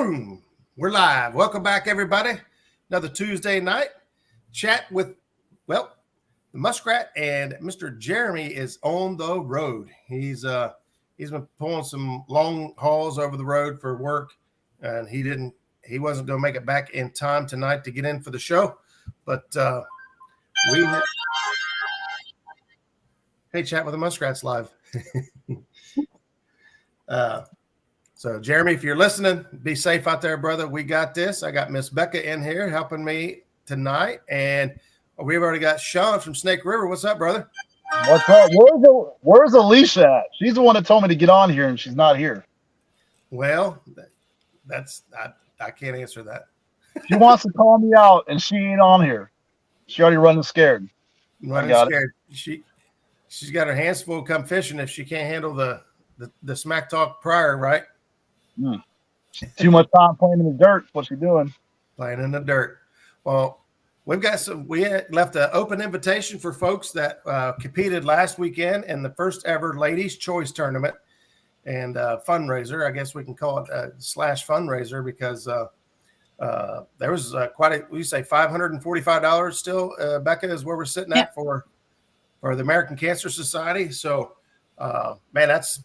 Boom! We're live. Welcome back, everybody. Another Tuesday night chat with, the Muskrat, and Mr. Jeremy is on the road. He's been pulling some long hauls over the road for work, and he wasn't going to make it back in time tonight to get in for the show. But hey, chat with the Muskrats live. So, Jeremy, if you're listening, be safe out there, brother. We got this. I got Miss Becca in here helping me tonight, and we've already got Sean from Snake River. What's up, brother? What's up? Where's Alicia at? She's the one that told me to get on here, and she's not here. Well, I can't answer that. She wants to call me out, and she ain't on here. She already running scared. Running scared. She's got her hands full come fishing if she can't handle the smack talk prior, right? Too much time playing in the dirt. What's she doing? Playing in the dirt. Well, we left an open invitation for folks that competed last weekend in the first ever Ladies' Choice Tournament and fundraiser. I guess we can call it a / fundraiser because there was we say $545 still. Becca, is where we're sitting at for the American Cancer Society. So, man, that's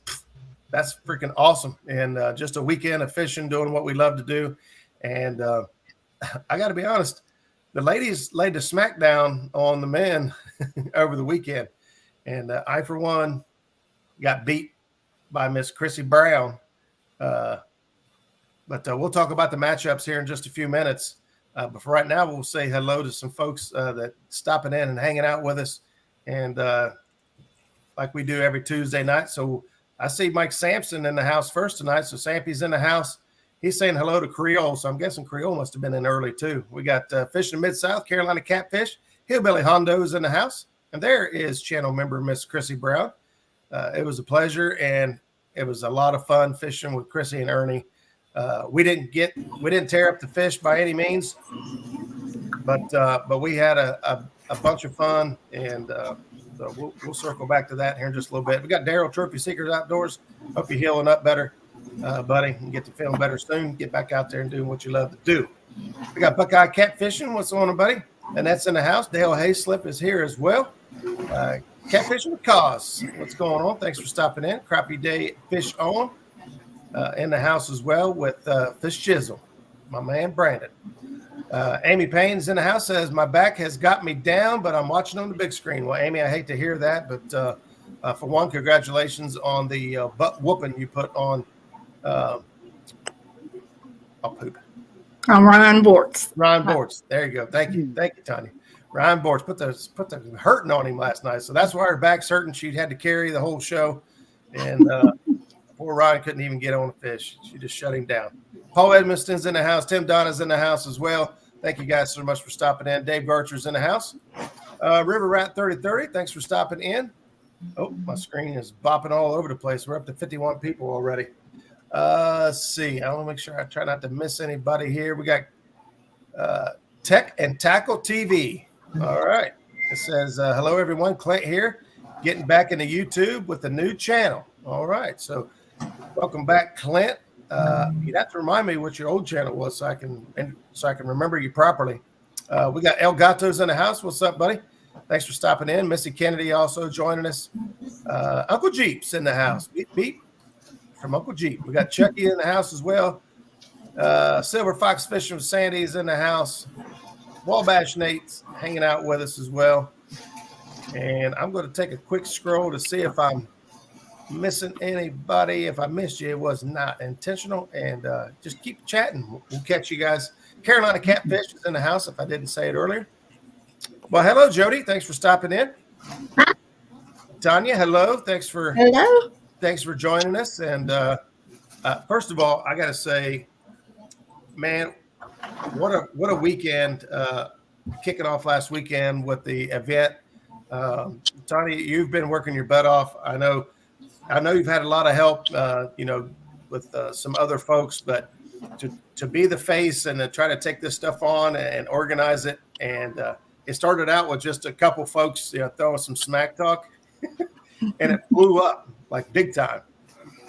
freaking awesome. And just a weekend of fishing, doing what we love to do. And I got to be honest, the ladies laid the smackdown on the men over the weekend. And I, for one, got beat by Miss Chrissy Brown. But we'll talk about the matchups here in just a few minutes. But for right now, we'll say hello to some folks that stopping in and hanging out with us. And like we do every Tuesday night. So I see Mike Sampson in the house first tonight. So Sampy's in the house. He's saying hello to Creole. So I'm guessing Creole must have been in early too. We got Fishing Mid-South, Carolina Catfish, Hillbilly Hondo's in the house. And there is channel member Miss Chrissy Brown. It was a pleasure, and it was a lot of fun fishing with Chrissy and Ernie. We didn't tear up the fish by any means, but we had a bunch of fun, and so we'll circle back to that here in just a little bit. We got Daryl, Trophy Seekers Outdoors. Hope you're healing up better, buddy, and get to feeling better soon. Get back out there and doing what you love to do. We got Buckeye Catfishing. What's on, buddy? And that's in the house. Dale Hayslip is here as well. Catfishing with Cause. What's going on? Thanks for stopping in. Crappie Day Fish On in the house as well with Fish Chisel, my man Brandon. Amy Payne's in the house, says my back has got me down, but I'm watching on the big screen. Well, Amy, I hate to hear that, but for one, congratulations on the butt whooping you put on. I'll poop. On Ryan Bortz. Ryan Bortz. There you go. Thank you, Tanya. Ryan Bortz put the hurting on him last night, so that's why her back's hurting. She had to carry the whole show, and poor Ryan couldn't even get on the fish. She just shut him down. Paul Edmonston's in the house. Tim Donna's in the house as well. Thank you guys so much for stopping in. Dave Bircher's in the house. River Rat 3030, thanks for stopping in. Oh, my screen is bopping all over the place. We're up to 51 people already. Let's see. I want to make sure I try not to miss anybody here. We got Tech and Tackle TV. All right. It says, hello, everyone. Clint here, getting back into YouTube with a new channel. All right. So welcome back, Clint. You'd have to remind me what your old channel was so I can remember you properly. We got El Gato's in the house. What's up, buddy? Thanks for stopping in. Missy Kennedy also joining us. Uncle Jeep's in the house. Beep, beep from Uncle Jeep. We got Chucky in the house as well. Silver Fox Fishing with Sandy's in the house. Wabash Nate's hanging out with us as well. And I'm going to take a quick scroll to see if I'm missing anybody. If I missed you, it was not intentional. And just keep chatting. We'll catch you guys. Carolina Catfish is in the house, if I didn't say it earlier. Well, hello, Jody. Thanks for stopping in. Tanya, hello. Thanks for joining us. And first of all, I got to say, man, what a weekend kicking off last weekend with the event. Tanya, you've been working your butt off. I know you've had a lot of help, with some other folks, but to be the face and to try to take this stuff on and organize it. And it started out with just a couple folks, throwing some smack talk, and it blew up like big time.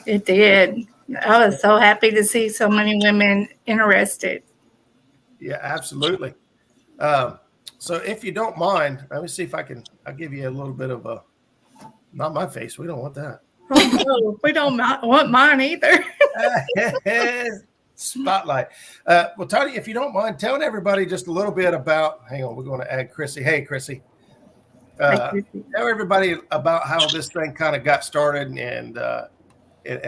It did. I was so happy to see so many women interested. Yeah, absolutely. So if you don't mind, let me see if I'll give you a little bit of not my face. We don't want that. Oh, no, we don't want mine either. Spotlight. Well, Tony, if you don't mind telling everybody just a little bit about, hang on, we're going to add Chrissy. Hey, Chrissy. Tell everybody about how this thing kind of got started and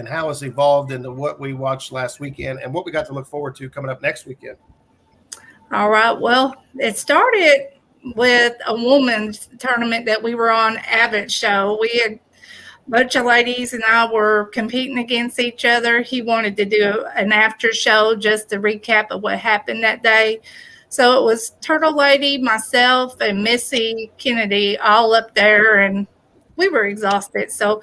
how it's evolved into what we watched last weekend and what we got to look forward to coming up next weekend. All right. Well, it started with a women's tournament that we were on Abbott's show. We had a bunch of ladies and I were competing against each other. He wanted to do an after show just to recap of what happened that day. So it was Turtle Lady, myself, and Missy Kennedy all up there, and we were exhausted. So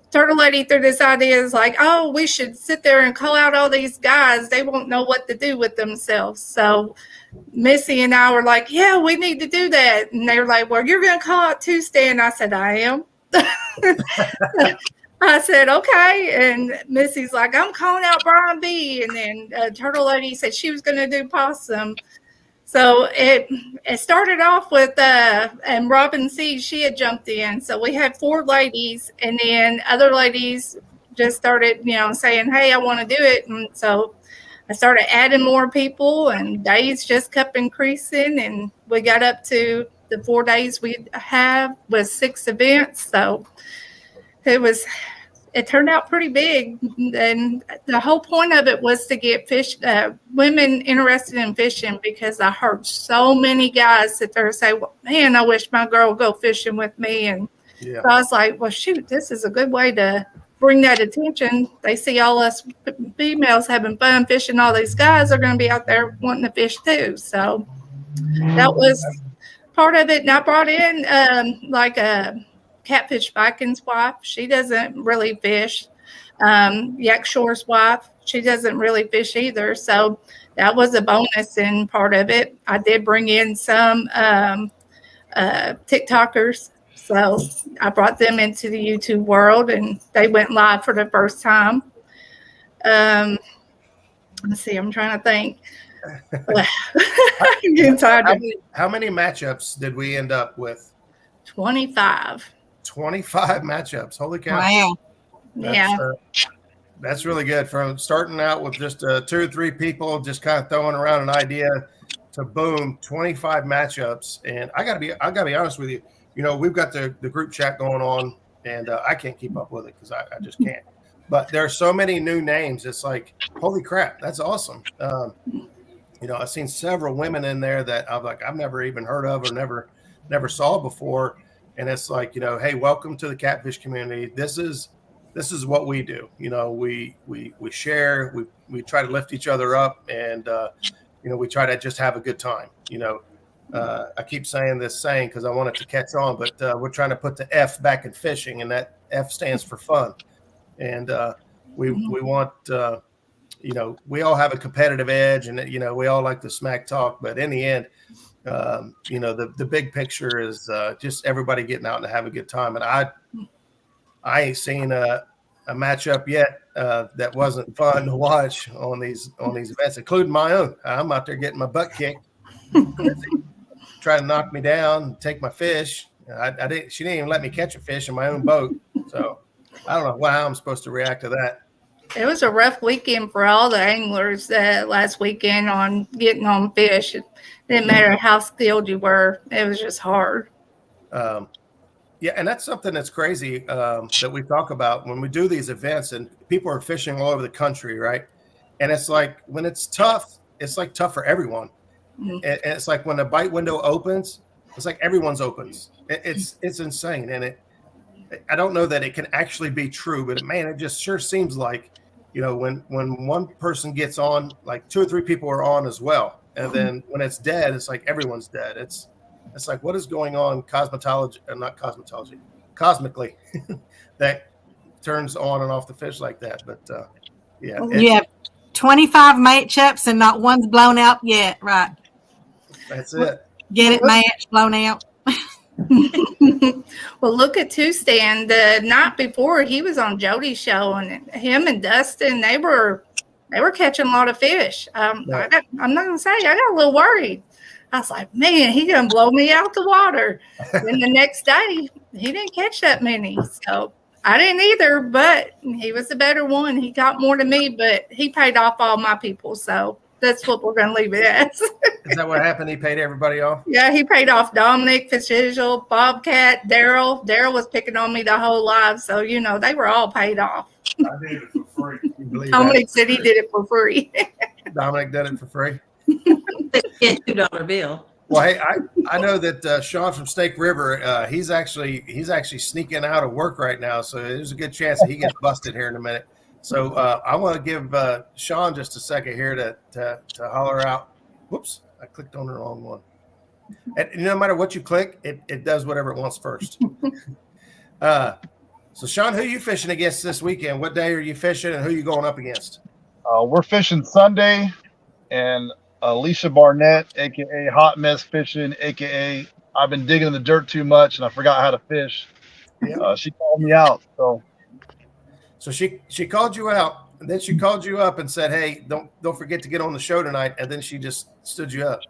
Turtle Lady threw this idea is like, oh, we should sit there and call out all these guys. They won't know what to do with themselves. So Missy and I were like, yeah, we need to do that. And they were like, well, you're going to call out Tuesday. And I said, I am. I said, okay. And Missy's like, I'm calling out Brian B. And then Turtle Lady said she was going to do Possum. So it started off with, and Robin C., she had jumped in. So we had 4 ladies, and then other ladies just started, saying, hey, I want to do it. And so I started adding more people, and days just kept increasing, and we got up to the 4 days we have with 6 events. So it turned out pretty big, and the whole point of it was to get women interested in fishing, because I heard so many guys sit there and say, well, man, I wish my girl would go fishing with me. And so I was like, well, shoot, this is a good way to bring that attention. They see all us females having fun fishing. All these guys are going to be out there wanting to fish too. So that was part of it. And I brought in like a Catfish Viking's wife. She doesn't really fish. Yak Shore's wife, she doesn't really fish either. So that was a bonus in part of it. I did bring in some TikTokers. So I brought them into the YouTube world, and they went live for the first time. Let's see, I'm trying to think. I'm getting tired. How many matchups did we end up with? 25. 25 matchups. Holy cow. Wow. That's really good. From starting out with just 2 or 3 people just kind of throwing around an idea to boom, 25 matchups. And I gotta be honest with you. We've got the group chat going on, and I can't keep up with it because I just can't. But there are so many new names. It's like, holy crap, that's awesome. I've seen several women in there that I've never even heard of or never saw before. And it's like, hey, welcome to the catfish community. This is what we do. We share, we try to lift each other up, and we try to just have a good time. I keep saying this saying because I want it to catch on, but we're trying to put the F back in fishing, and that F stands for fun. And we want, we all have a competitive edge, and we all like to smack talk, but in the end, the big picture is just everybody getting out and have a good time. And I ain't seen a matchup yet that wasn't fun to watch on these events, including my own. I'm out there getting my butt kicked, trying to knock me down, take my fish. She didn't even let me catch a fish in my own boat. So I don't know how I'm supposed to react to that. It was a rough weekend for all the anglers last weekend on getting on fish. It didn't matter how skilled you were. It was just hard. Yeah, and that's something that's crazy that we talk about when we do these events, and people are fishing all over the country, right? And it's like when it's tough, it's like tough for everyone. Mm-hmm. And it's like when the bite window opens, it's like everyone's opens. It's insane. And I don't know that it can actually be true, but man, it just sure seems like, when one person gets on, like 2 or 3 people are on as well. And then when it's dead, it's like everyone's dead. It's like, what is going on cosmically that turns on and off the fish like that. But yeah. You have 25 matchups and not one's blown out yet, right? That's it. Get it matched, blown out. Well, look at Two-Stand. The night before, he was on Jody's show, and him and Dustin, they were they were catching a lot of fish. I'm not going to say, I got a little worried. I was like, man, he going to blow me out the water. Then the next day, he didn't catch that many. So I didn't either, but he was the better one. He caught more than me, but he paid off all my people. So that's what we're going to leave it as. Is that what happened? He paid everybody off? Yeah, he paid off Dominic, Fitzgerald, Bobcat, Daryl. Daryl was picking on me the whole life. So, they were all paid off. I did it for free. Dominic said he did it for free. Dominic did it for free. Get $2 bill. Well, hey, I know that Sean from Snake River, he's actually sneaking out of work right now, so there's a good chance that he gets busted here in a minute. So I want to give Sean just a second here to holler out. Whoops, I clicked on the wrong one. And no matter what you click, it does whatever it wants first. So Sean, who are you fishing against this weekend? What day are you fishing, and who are you going up against? We're fishing Sunday, and Alicia Barnett, a.k.a. Hot Mess Fishing, a.k.a. I've been digging in the dirt too much, and I forgot how to fish. Yeah. She called me out. So she called you out, and then she called you up and said, hey, don't forget to get on the show tonight, and then she just stood you up.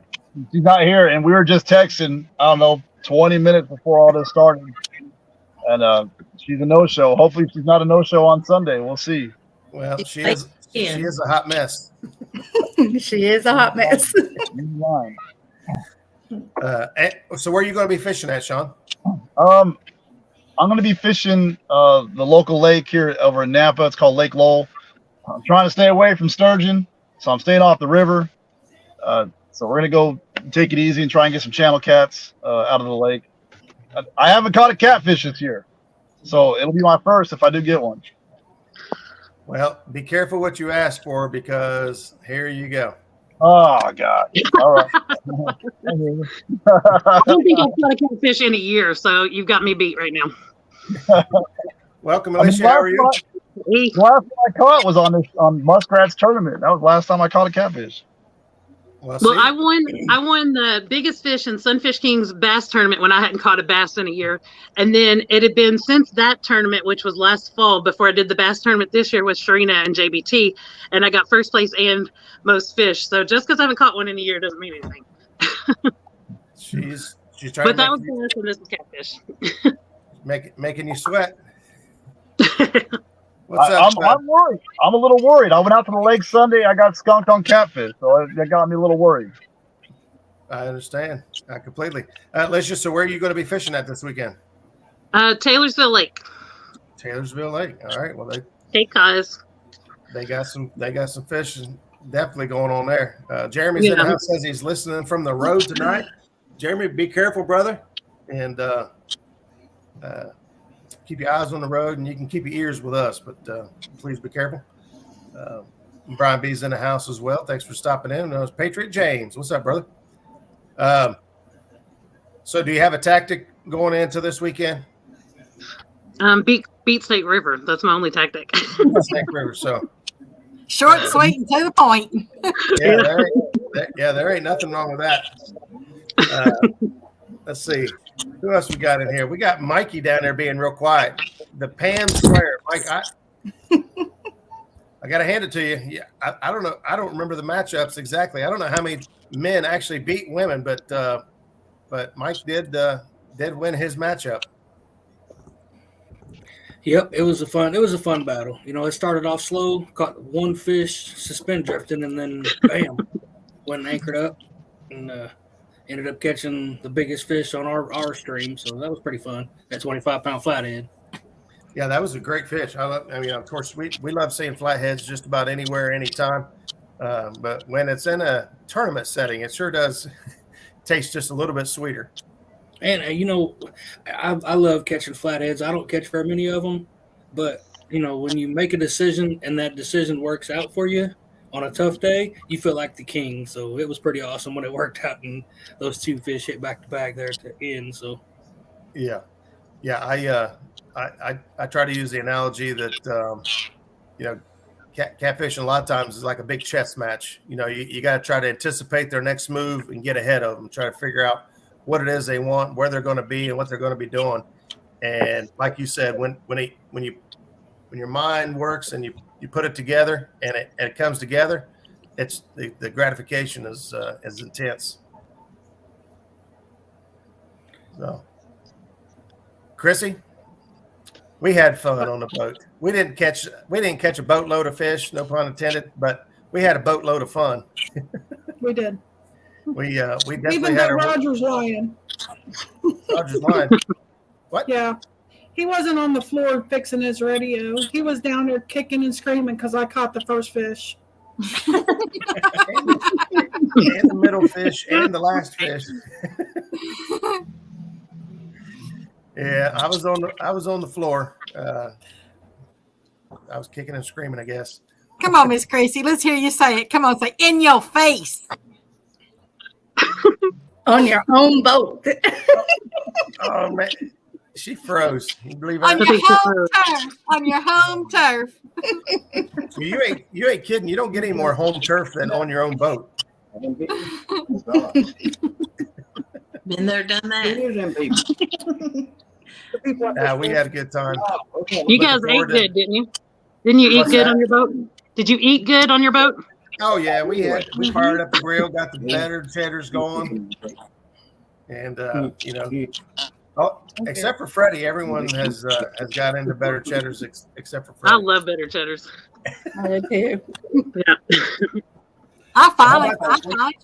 She's not here, and we were just texting, 20 minutes before all this started. And she's a no-show. Hopefully she's not a no-show on Sunday. We'll see. Well, she is a hot mess. She is a hot mess. So where are you going to be fishing at, Sean? I'm going to be fishing the local lake here over in Napa. It's called Lake Lowell. I'm trying to stay away from sturgeon, so I'm staying off the river. So we're going to go take it easy and try and get some channel cats out of the lake. I haven't caught a catfish this year, so it'll be my first if I do get one. Well, be careful what you ask for, because here you go. Oh, God. All right. I don't think I've caught a catfish in a year, so you've got me beat right now. Welcome, Alicia. How are you? The last one I caught was on Muskrat's tournament. That was the last time I caught a catfish. Well, I won the biggest fish in Sunfish King's bass tournament when I hadn't caught a bass in a year. And then it had been since that tournament, which was last fall, before I did the bass tournament this year with Sharina and JBT. And I got first place and most fish. So just because I haven't caught one in a year doesn't mean anything. She's trying but to that was the last one. This was catfish. making you sweat. I'm worried. I'm a little worried. I went out to the lake Sunday. I got skunked on catfish, so that got me a little worried. I understand. Completely. Alicia, so where are you going to be fishing at this weekend? Taylorsville Lake. Taylorsville Lake. All right. Well, Cape Cod. they got some fish definitely going on there. Jeremy's in the house, says he's listening from the road tonight. Jeremy, be careful, brother, and keep your eyes on the road, and you can keep your ears with us, but please be careful. Brian B's in the house as well. Thanks for stopping in. That was Patriot James. What's up, brother? So do you have a tactic going into this weekend? Beat Snake River. That's my only tactic. Snake River. So short, sweet, and to the point. There ain't nothing wrong with that. Let's see. Who else we got in here? We got Mikey down there being real quiet. The Pam Square. Mike, I got to hand it to you. Yeah, I don't know. I don't remember the matchups exactly. I don't know how many men actually beat women, but Mike did win his matchup. Yep, it was a fun battle. It started off slow, caught one fish, suspend drifting, and then bam, went and anchored up, and ended up catching the biggest fish on our stream. So that was pretty fun. That 25-pound flathead. Yeah, that was a great fish. Of course, we love seeing flatheads just about anywhere, anytime. But when it's in a tournament setting, it sure does taste just a little bit sweeter. And, I love catching flatheads. I don't catch very many of them. But, when you make a decision and that decision works out for you on a tough day, you feel like the king. So it was pretty awesome when it worked out and those two fish hit back to back there at the end. So, yeah. I try to use the analogy that, catfishing a lot of times is like a big chess match. You got to try to anticipate their next move and get ahead of them, try to figure out what it is they want, where they're going to be, and what they're going to be doing. And like you said, when your mind works and you you put it together and it comes together, it's the gratification is intense. So, Chrissy, we had fun on the boat. We didn't catch a boatload of fish, no pun intended, but we had a boatload of fun. We did. We definitely Even had though a Roger's lying. Roger's line. What? Yeah. He wasn't on the floor fixing his radio. He was down there kicking and screaming because I caught the first fish. And the middle fish and the last fish. Yeah, I was on the floor. I was kicking and screaming, I guess. Come on, Miss Gracie. Let's hear you say it. Come on, say in your face. On your own boat. Oh man, she froze. You believe On that? your home turf. On your home turf. You ain't kidding. You don't get any more home turf than on your own boat. Been there, done that. We had a good time. You guys ate good, didn't you? Didn't you eat What's good that? on your boat? Did you eat good on your boat? Oh yeah, we fired up the grill, got the better cheddars going, and except for Freddie, everyone has got into better cheddars except for I Freddie. love better cheddars. I do. Yeah. I finally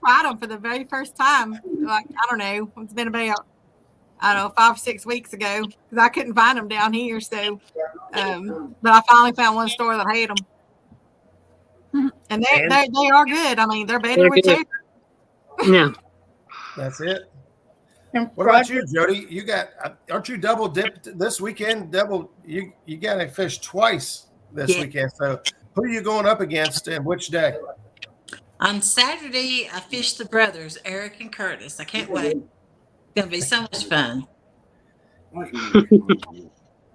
tried them for the very first time. Like, I don't know. It's been about, 5 or 6 weeks ago because I couldn't find them down here. So, but I finally found one store that had them. And they are good. I mean, they're better with They're cheddar. Yeah. That's it. And What about you, Jody? You aren't you double dipped this weekend? You got to fish twice this weekend. So who are you going up against and which day? On Saturday, I fished the brothers, Eric and Curtis. I can't wait. It's going to be so much fun.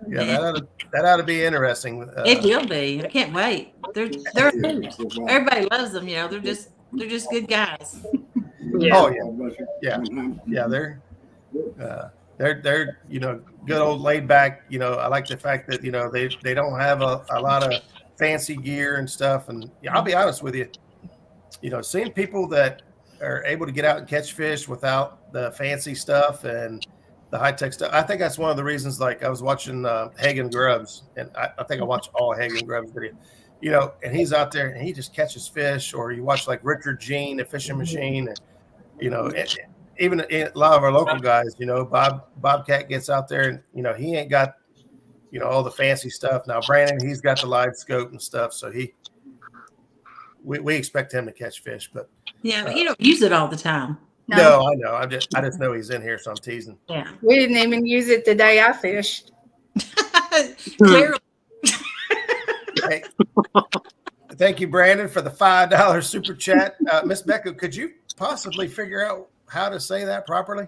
Yeah, that ought to be interesting. It will be. I can't wait. They're everybody loves them. They're just good guys. Yeah. Oh yeah. They're good old laid back. I like the fact that they don't have a lot of fancy gear and stuff. And I'll be honest with you, seeing people that are able to get out and catch fish without the fancy stuff and the high-tech stuff. I think that's one of the reasons, like I was watching Hagen Grubbs, and I think I watched all Hagen Grubbs video, and he's out there and he just catches fish, or you watch like Richard Jean, the fishing machine, and, even a lot of our local guys, Bobcat gets out there and, he ain't got, all the fancy stuff. Now, Brandon, he's got the live scope and stuff. So we expect him to catch fish, but Yeah, but you don't use it all the time. no, I know. I just know he's in here, so I'm teasing. Yeah. We didn't even use it the day I fished. Clearly. Hey, thank you, Brandon, for the $5 super chat. Miss Becca, could you possibly figure out how to say that properly?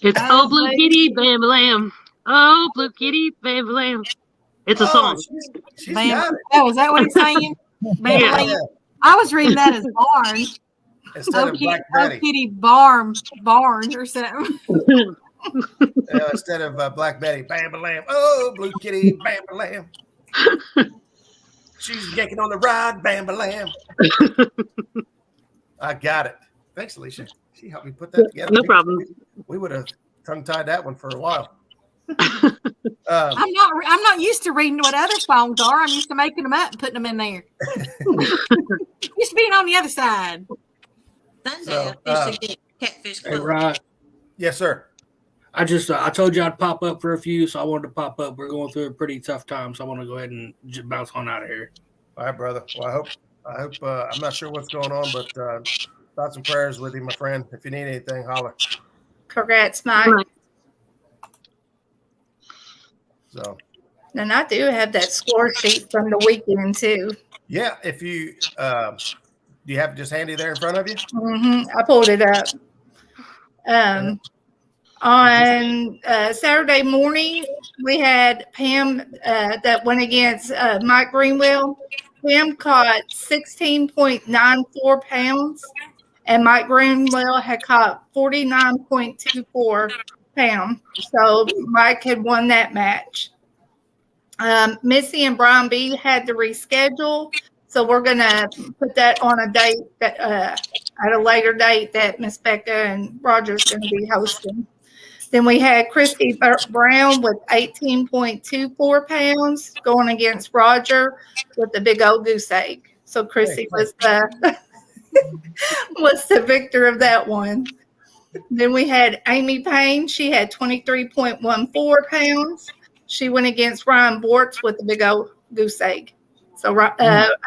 It's Oh Blue Kitty, Bam Lamb. Oh Blue Kitty, Bam Lamb. It's a song. She's got it. Oh, is that what he's saying? Yeah. I was reading that as barn. Instead of Black Betty. Kitty barn or something. Instead of Black Betty, Bam Lamb. Oh, Blue Kitty, Bam Lamb. She's yanking on the ride, Bam Lamb. I got it. Thanks, Alicia. She helped me put that together. No problem. We would have tongue-tied that one for a while. I'm not used to reading what other songs are. I'm used to making them up and putting them in there. Used to being on the other side. Sunday, I fished a catfish Hey, club. Rod, Yes, sir. I told you I'd pop up for a few, so I wanted to pop up. We're going through a pretty tough time, so I want to go ahead and just bounce on out of here. All right, brother. Well, I hope I'm not sure what's going on, but thoughts and prayers with you, my friend. If you need anything, holler. Congrats, Mike. So, And I do have that score sheet from the weekend too. yeah, if you do you have it just handy there in front of you? I pulled it up. On Saturday morning, we had Pam that went against Mike Greenwell. Pam caught 16.94 pounds, and Mike Greenwell had caught 49.24 pounds. So Mike had won that match. Missy and Brian B had to reschedule, so we're gonna put that on a date that at a later date that Miss Becca and Roger's gonna be hosting. Then we had Christy Brown with 18.24 pounds going against Roger with the big old goose egg. So Christy was the was the victor of that one. Then we had Amy Payne. She had 23.14 pounds. She went against Ryan Bortz with the big old goose egg. So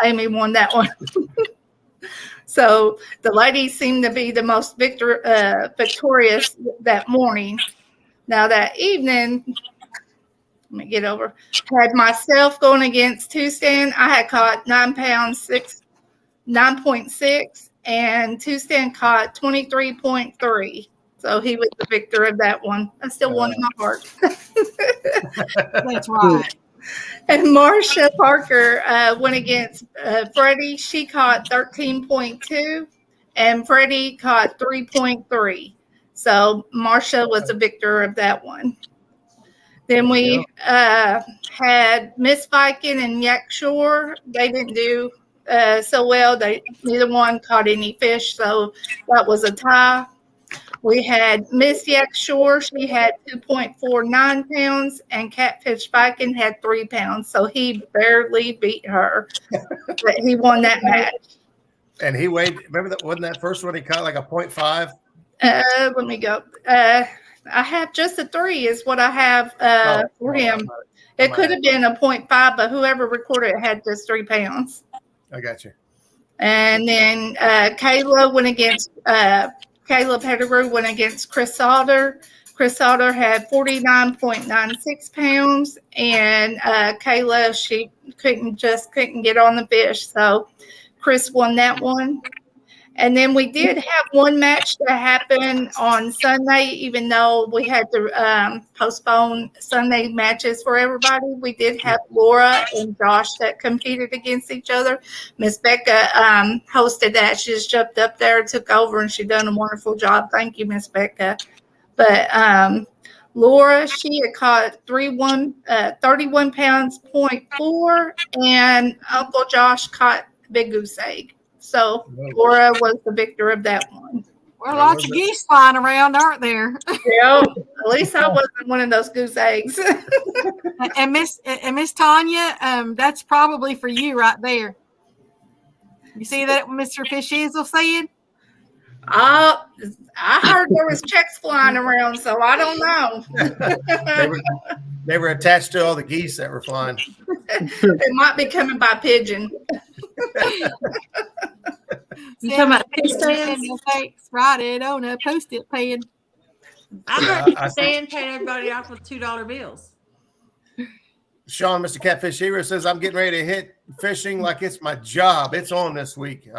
Amy won that one. So the ladies seemed to be the most victorious that morning. Now that evening, let me get over. Had myself going against Two-Stand. I had caught 9.6, and Two-Stand caught 23.3. So he was the victor of that one. I still won in my heart. That's right. And Marsha Parker went against Freddie. She caught 13.2, and Freddie caught 3.3. So Marsha was the victor of that one. Then we had Miss Viking and Yak Shore. They didn't do so well. Neither one caught any fish, so that was a tie. We had Miss Yak Shore. She had 2.49 pounds, and Catfish Viking had 3 pounds. So he barely beat her, but he won that match. And he weighed. Remember that? Wasn't that first one he caught like a 0.5? Let me go. I have just a 3 is what I have for him. It could have been a 0.5, but whoever recorded it had just 3 pounds. I got you. And then Kayla went against Caleb Pettigrew went against Chris Sauter. Chris Sauter had 49.96 pounds, and Kayla, she couldn't get on the fish. So Chris won that one. And then we did have one match that happened on Sunday, even though we had to postpone Sunday matches for everybody. We did have Laura and Josh that competed against each other. Miss Becca hosted that. She just jumped up there, took over, and she done a wonderful job. Thank you, Miss Becca. But Laura, she had caught 31 pounds, 0.4, and Uncle Josh caught big goose egg. So Laura was the victor of that one. Well, lots of geese flying around, aren't there? Yeah, at least I wasn't one of those goose eggs. And Miss Tanya, that's probably for you right there. You see that Mr. Fishizzle said? I heard there was checks flying around, so I don't know. They were attached to all the geese that were flying. It might be coming by pigeon. You talking about fish stands? Write it on a Post-it pen. I heard fish stand paying everybody off with $2 bills. Sean, Mr. Catfish Hero says, I'm getting ready to hit fishing like it's my job. It's on this week.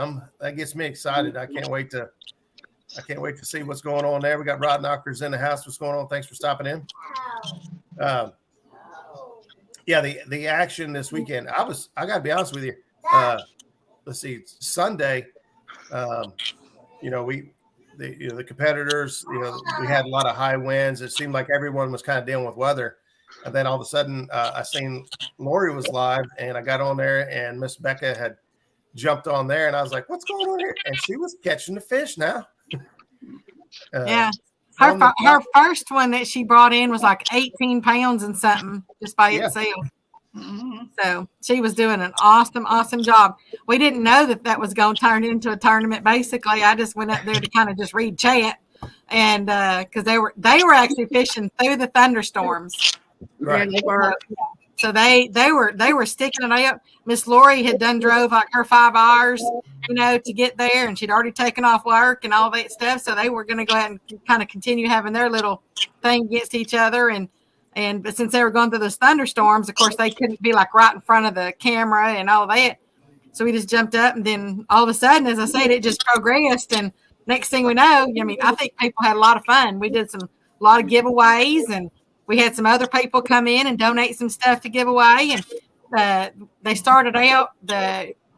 That gets me excited. I can't wait to see what's going on there. We got Rod Knockers in the house. What's going on? Thanks for stopping in. Yeah, the action this weekend. I gotta be honest with you. Let's see, Sunday. The competitors. We had a lot of high winds. It seemed like everyone was kind of dealing with weather. And then all of a sudden, I seen Lori was live, and I got on there, and Miss Becca had jumped on there, and I was like, "What's going on here?" And she was catching the fish now. Yeah, her first one that she brought in was like 18 pounds and something just by itself. Mm-hmm. So she was doing an awesome job. We didn't know that was going to turn into a tournament. Basically, I just went up there to kind of just read chat, and because they were actually fishing through the thunderstorms. Right. So they were sticking it out. Miss Lori had drove like her 5 hours, to get there, and she'd already taken off work and all that stuff. So they were going to go ahead and kind of continue having their little thing against each other. But since they were going through those thunderstorms, of course, they couldn't be like right in front of the camera and all that. So we just jumped up, and then all of a sudden, as I said, it just progressed. And next thing we know, I think people had a lot of fun. We did a lot of giveaways, and we had some other people come in and donate some stuff to give away. And the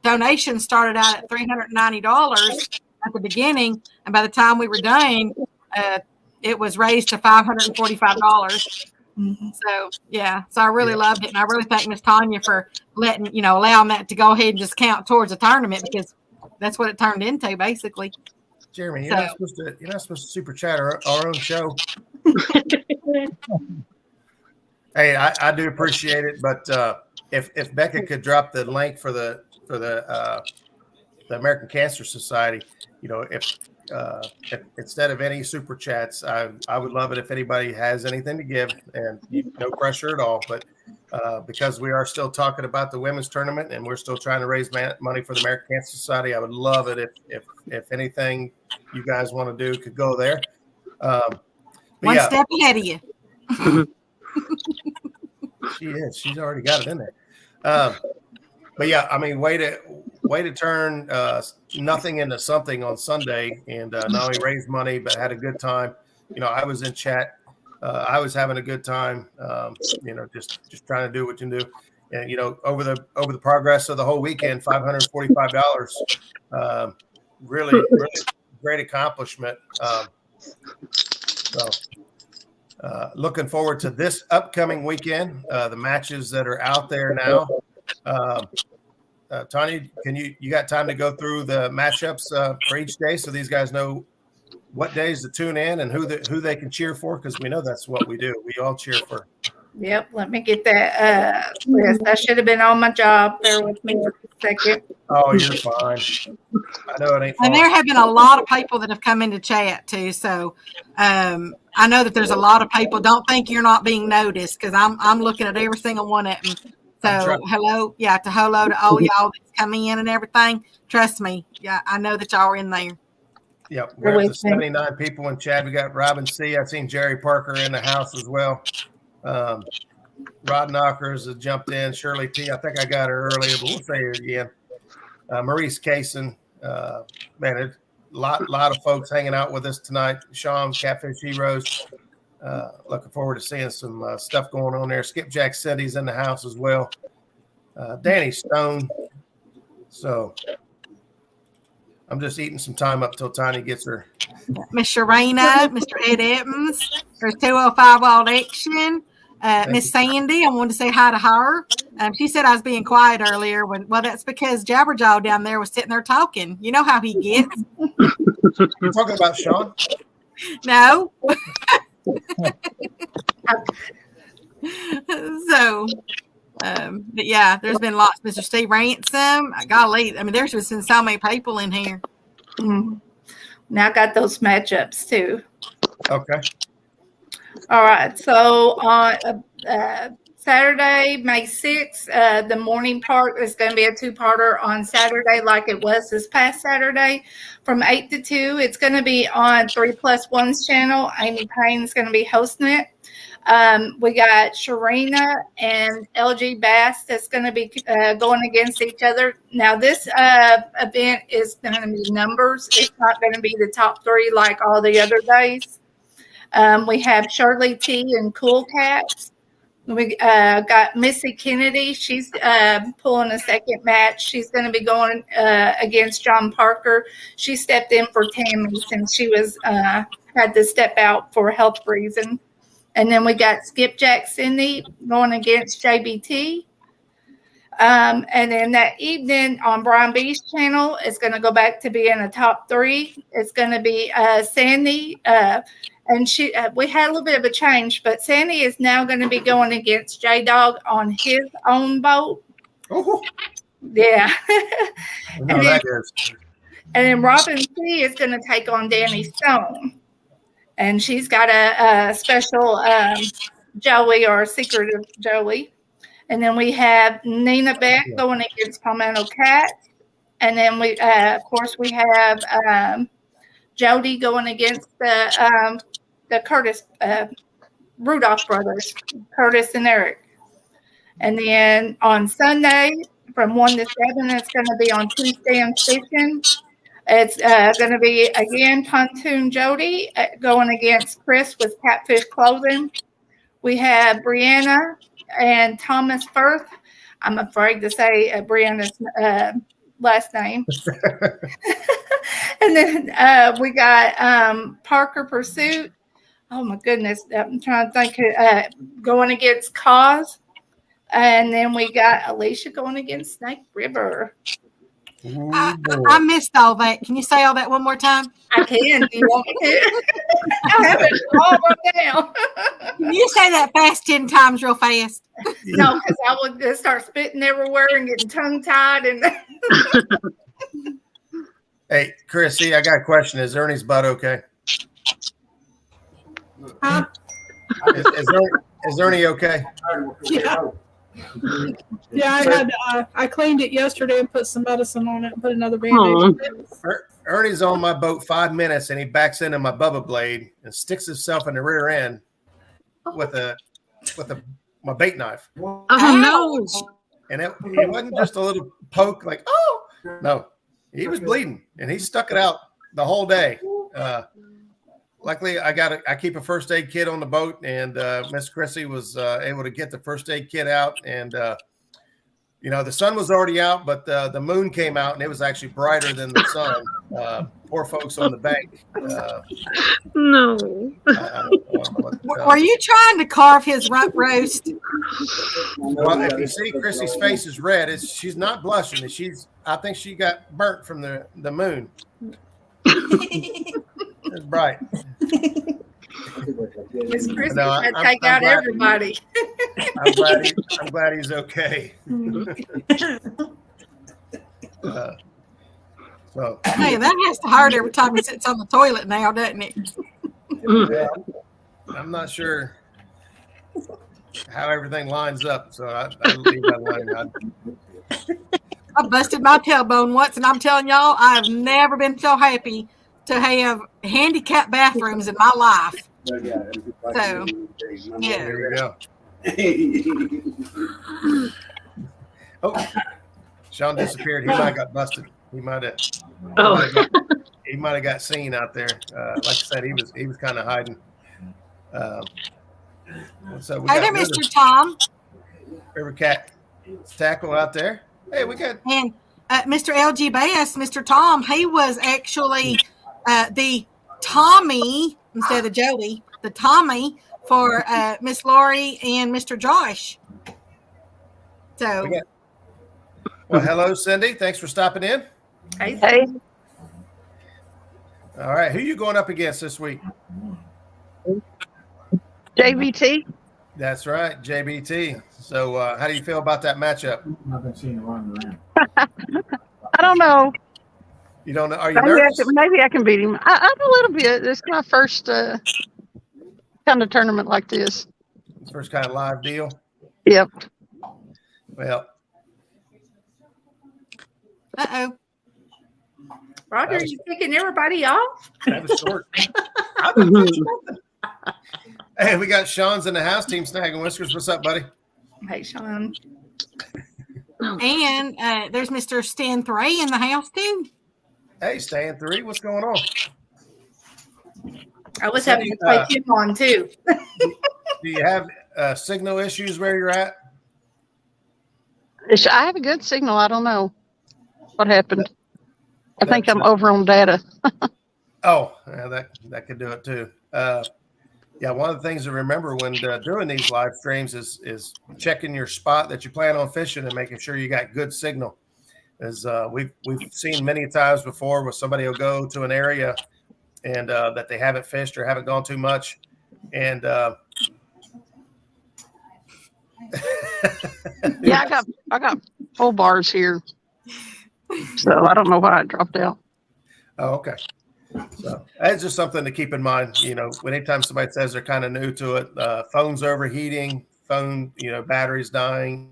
donation started out at $390 at the beginning. And by the time we were done, it was raised to $545. Mhm. So yeah, so I really loved it, and I really thank Miss Tanya for allowing that to go ahead and just count towards the tournament, because that's what it turned into basically. Jeremy, you're not supposed to super chat our own show. Hey, I do appreciate it, but if Becca could drop the link for the American Cancer Society, if instead of any super chats, I would love it if anybody has anything to give, and no pressure at all. But because we are still talking about the women's tournament and we're still trying to raise money for the American Cancer Society, I would love it if anything you guys want to do could go there. One step ahead of you. She is. She's already got it in there. But yeah, I mean, way to turn nothing into something on Sunday, and not only raise money but had a good time. I was in chat. I was having a good time. Just trying to do what you do. And over the progress of the whole weekend, $545. Really great accomplishment. Looking forward to this upcoming weekend. The matches that are out there now. Tanya, you got time to go through the matchups for each day, so these guys know what days to tune in and who they can cheer for? Because we know that's what we do. We all cheer for. Yep, let me get that list. I should have been on my job. Bear with me for a second. Oh, you're fine. I know it ain't fun. And there have been a lot of people that have come into chat too. So I know that there's a lot of people. Don't think you're not being noticed, because I'm looking at every single one of them. So hello to all y'all that's come in and everything. Trust me, yeah, I know that y'all are in there. Yep, we're up to 79 people in chat. We got Robin C. I've seen Jerry Parker in the house as well. Rod Knockers has jumped in. Shirley T. I think I got her earlier, but we'll say her again. Maurice Kaysen. Man, a lot of folks hanging out with us tonight. Sean, Catfish Heroes. Looking forward to seeing some stuff going on there. Skipjack City's in the house as well. Danny Stone. So I'm just eating some time up till Tiny gets her. Miss Sharina, Mr. Ed Evans, there's 205 Wild Action. Miss Sandy, I wanted to say hi to her. She said I was being quiet earlier. Well, that's because Jabberjaw down there was sitting there talking. You know how he gets. You're talking about Sean? No. So, but yeah, there's been lots. Mr. Steve Ransom, golly, I mean, there's been so many people in here. Now I got those matchups too. Okay. All right. So on Saturday, May 6th, the morning part is going to be a two-parter on Saturday, like it was this past Saturday, from 8 to 2. It's going to be on 3+1's channel. Amy Payne's going to be hosting it. We got Sharina and LG Bass that's going to be going against each other. Now, this event is going to be numbers. It's not going to be the top three like all the other days. We have Shirley T and Cool Cats. We got Missy Kennedy. She's pulling a second match. She's going to be going against John Parker. She stepped in for Tammy since she was had to step out for health reasons. And then we got Skipjack Cindy going against JBT. And then that evening on Brian B's channel, it's going to go back to being a top three. It's going to be Sandy. And we had a little bit of a change, but Sandy is now going to be going against J-Dog on his own boat. Oh. Yeah. And then Robin C is going to take on Danny Stone. And she's got a special Joey or a secretive Joey. And then we have Nina Beck going against Palmetto Cat. And then we, of course, we have Jody going against the Curtis Rudolph brothers, Curtis and Eric. And then on Sunday from 1 to 7, it's going to be on Tuesday and Fishing. It's going to be, again, Pontoon Jody going against Chris with Catfish Clothing. We have Brianna and Thomas Firth. I'm afraid to say Brianna's last name. And then we got Parker Pursuit Oh my goodness, I'm trying to think. Going against Cause, and then we got Alicia going against Snake River. I missed all that. Can you say all that one more time? I can. Do you want me to? I have it all wrote down. Can you say that fast 10 times real fast? No, because I would just start spitting everywhere and getting tongue tied. And Hey, Chris, I got a question. Is Ernie's butt okay? Huh? Is Ernie okay? Yeah. Yeah, I cleaned it yesterday and put some medicine on it and put another bandage. Ernie's on my boat 5 minutes, and he backs into my Bubba blade and sticks himself in the rear end with my bait knife. Oh no! And it wasn't just a little poke, like no, he was bleeding, and he stuck it out the whole day. Luckily, I keep a first aid kit on the boat, and Miss Chrissy was able to get the first aid kit out. And the sun was already out, but the moon came out, and it was actually brighter than the sun. Poor folks on the bank. No. Were you trying to carve his rump roast? Well, if you see Chrissy's face is red, she's not blushing. I think she got burnt from the moon. It's bright. Miss Chrissy had to take out everybody. I'm glad he's okay. Hey, that has to hurt every time he sits on the toilet now, doesn't it? I'm not sure how everything lines up, so I leave that line. I busted my tailbone once, and I'm telling y'all, I've never been so happy to have handicapped bathrooms in my life. So, yeah. There you go. Oh, Sean disappeared. He might have got busted. He might have got seen out there. Like I said, he was kind of hiding. So we hey there, Mr. Tom. River Cat tackle out there. Hey, we got and Mr. LG Bass, Mr. Tom. He was actually the Tommy instead of Jody. The Tommy for Miss Lori and Mr. Josh. So, well, hello, Cindy. Thanks for stopping in. Hey. All right, who you going up against this week? JBT. That's right, JBT. So, how do you feel about that matchup? I've been seeing it running around. I don't know. You don't know? Are you nervous? Maybe I can beat him. I'm a little bit. It's my first kind of tournament like this. First kind of live deal. Yep. Well. Uh-oh. Roger, you picking everybody off? That was short. Hey, we got Sean's in the house. Team Snag and Whiskers. What's up, buddy? Hey, Sean. And there's Mr. Stan 3 in the house, too. Hey, Stan 3. What's going on? I was having to play him on, too. Do you have signal issues where you're at? I have a good signal. I don't know what happened. I think I'm over on data. Oh, yeah, that could do it too. Yeah, one of the things to remember when doing these live streams is checking your spot that you plan on fishing and making sure you got good signal. As we've seen many times before, where somebody will go to an area and that they haven't fished or haven't gone too much, and yeah, I got full bars here. So I don't know why I dropped out. Oh, okay. So that's just something to keep in mind. Anytime somebody says they're kind of new to it, phones overheating, batteries dying,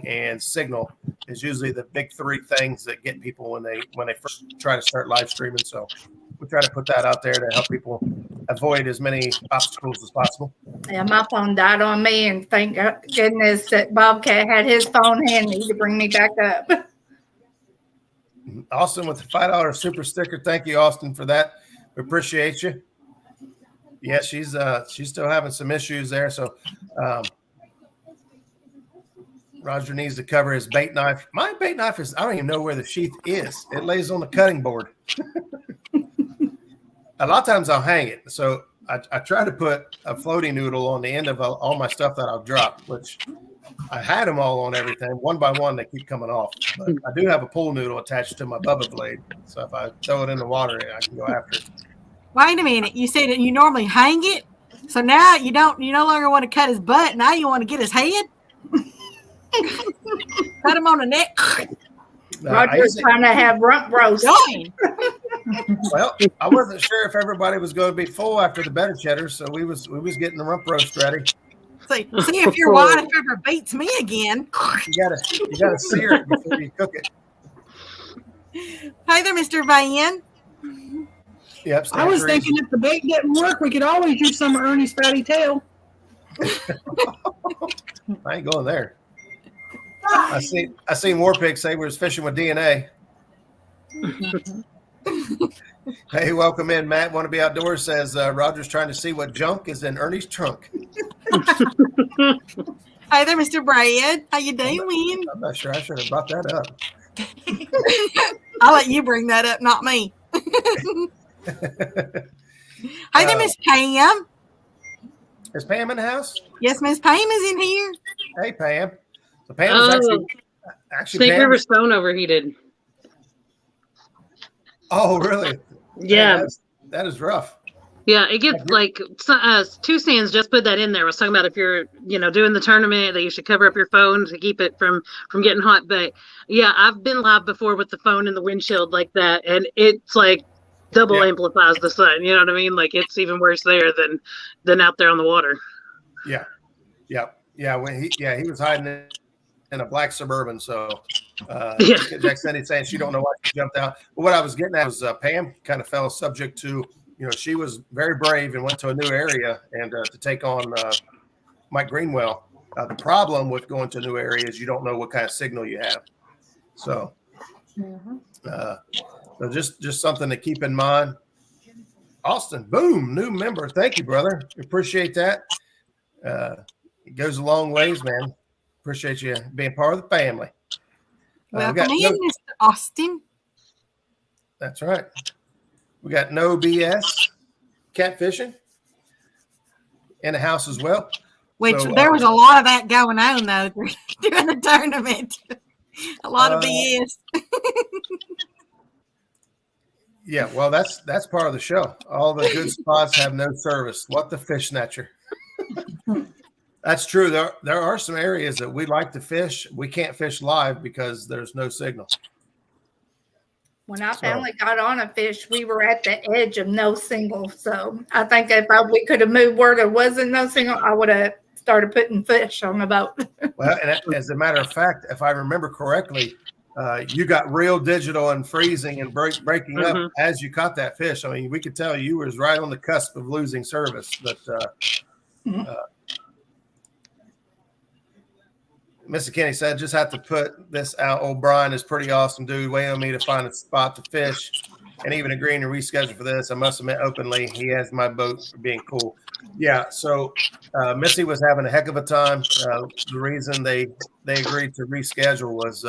and signal is usually the big three things that get people when they first try to start live streaming. So we try to put that out there to help people avoid as many obstacles as possible. Yeah, my phone died on me, and thank goodness that Bobcat had his phone handy to bring me back up. Austin with the $5 super sticker. Thank you, Austin, for that. We appreciate you. Yeah, she's still having some issues there. So Roger needs to cover his bait knife. My bait knife I don't even know where the sheath is. It lays on the cutting board. A lot of times I'll hang it. So I try to put a floating noodle on the end of all my stuff that I've dropped, which I had them all on everything. One by one, they keep coming off. But I do have a pool noodle attached to my Bubba blade. So if I throw it in the water, I can go after it. Wait a minute. You said that you normally hang it. So now you no longer want to cut his butt. Now you want to get his head. Cut him on the neck. Roger's trying to have rump roast. Well, I wasn't sure if everybody was going to be full after the better cheddar, so we was getting the rump roast ready. See if your wife ever beats me again. You gotta sear it before you cook it. Hey there, Mr. Van. Yep. I was thinking if the bait didn't work, we could always use some of Ernie's fatty tail. I ain't going there. I seen Warpig say we was fishing with DNA. Hey, welcome in, Matt. Want to be outdoors? Says Roger's trying to see what junk is in Ernie's trunk. Hey there, Mr. Brad. How you doing? I'm not sure. I should have brought that up. I'll let you bring that up, not me. Hey there, Miss Pam. Is Pam in the house? Yes, Miss Pam is in here. Hey, Pam. So Pam is actually Snake River Stone overheated. Oh, really? Yeah. Man, that is rough. Yeah, it gets like Two Sands just put that in there. I was talking about if you're, doing the tournament that you should cover up your phone to keep it from getting hot. But yeah, I've been live before with the phone in the windshield like that, and it's like double amplifies the sun. You know what I mean? Like it's even worse there than out there on the water. Yeah. When he was hiding in a black Suburban, so Jack Sandy saying she don't know why she jumped out. But what I was getting at was Pam kind of fell subject to, she was very brave and went to a new area and to take on Mike Greenwell. The problem with going to a new area is you don't know what kind of signal you have. So, so just something to keep in mind. Austin, boom, new member. Thank you, brother. Appreciate that. It goes a long ways, man. Appreciate you being part of the family. Welcome in, Mr. Austin. That's right. We got no BS catfishing in the house as well. Which there was a lot of that going on, though, during the tournament. A lot of BS. Yeah, well, that's part of the show. All the good spots have no service. What the fish snatcher. That's true. There are some areas that we like to fish. We can't fish live because there's no signal. When I finally got on a fish, we were at the edge of no signal. So I think if we could have moved where there wasn't no signal, I would have started putting fish on the boat. Well, and as a matter of fact, if I remember correctly, you got real digital and freezing and breaking up as you caught that fish. I mean, we could tell you was right on the cusp of losing service, but Mr. Kenny said, just have to put this out. O'Brien is pretty awesome, dude. Waiting on me to find a spot to fish and even agreeing to reschedule for this. I must admit openly, he has my boat for being cool. Yeah, so Missy was having a heck of a time. The reason they agreed to reschedule was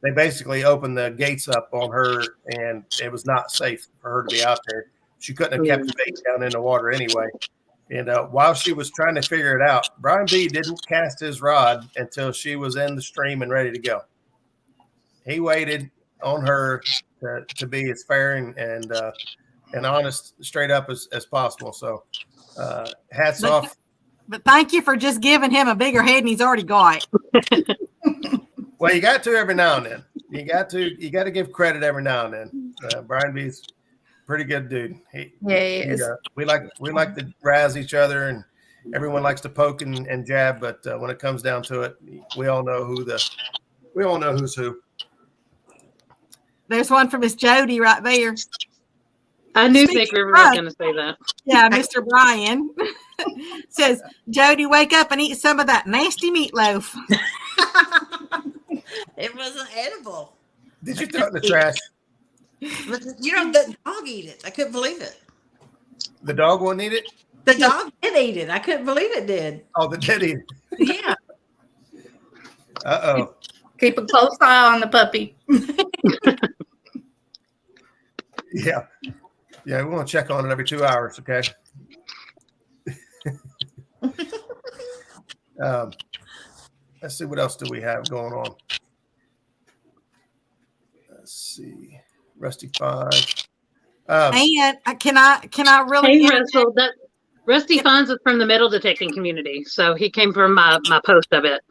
they basically opened the gates up on her, and it was not safe for her to be out there. She couldn't have kept the bait down in the water anyway. And while she was trying to figure it out, Brian B didn't cast his rod until she was in the stream and ready to go. He waited on her to be as fair and honest, straight up as possible. So hats off. But thank you for just giving him a bigger head than he's already got. Well, you got to every now and then. You got to give credit every now and then. Brian B's pretty good dude. He is. We like to razz each other, and everyone likes to poke and jab. But when it comes down to it, we all know who's who. There's one for Miss Jody right there. I knew Snake River was going to say that. Yeah, Mr. Brian says, Jody, wake up and eat some of that nasty meatloaf. It wasn't edible. Did you throw it in the trash? But, the dog eat it. I couldn't believe it. The dog won't eat it? The dog did eat it. I couldn't believe it did. Oh, the did eat it. Yeah. Uh-oh. Keep a close eye on the puppy. Yeah. Yeah, we want to check on it every 2 hours, okay? Let's see, what else do we have going on? Let's see, Rusty 5. And can I really Hey, Russell, that Rusty Fonz is from the metal detecting community, so he came from my post of it.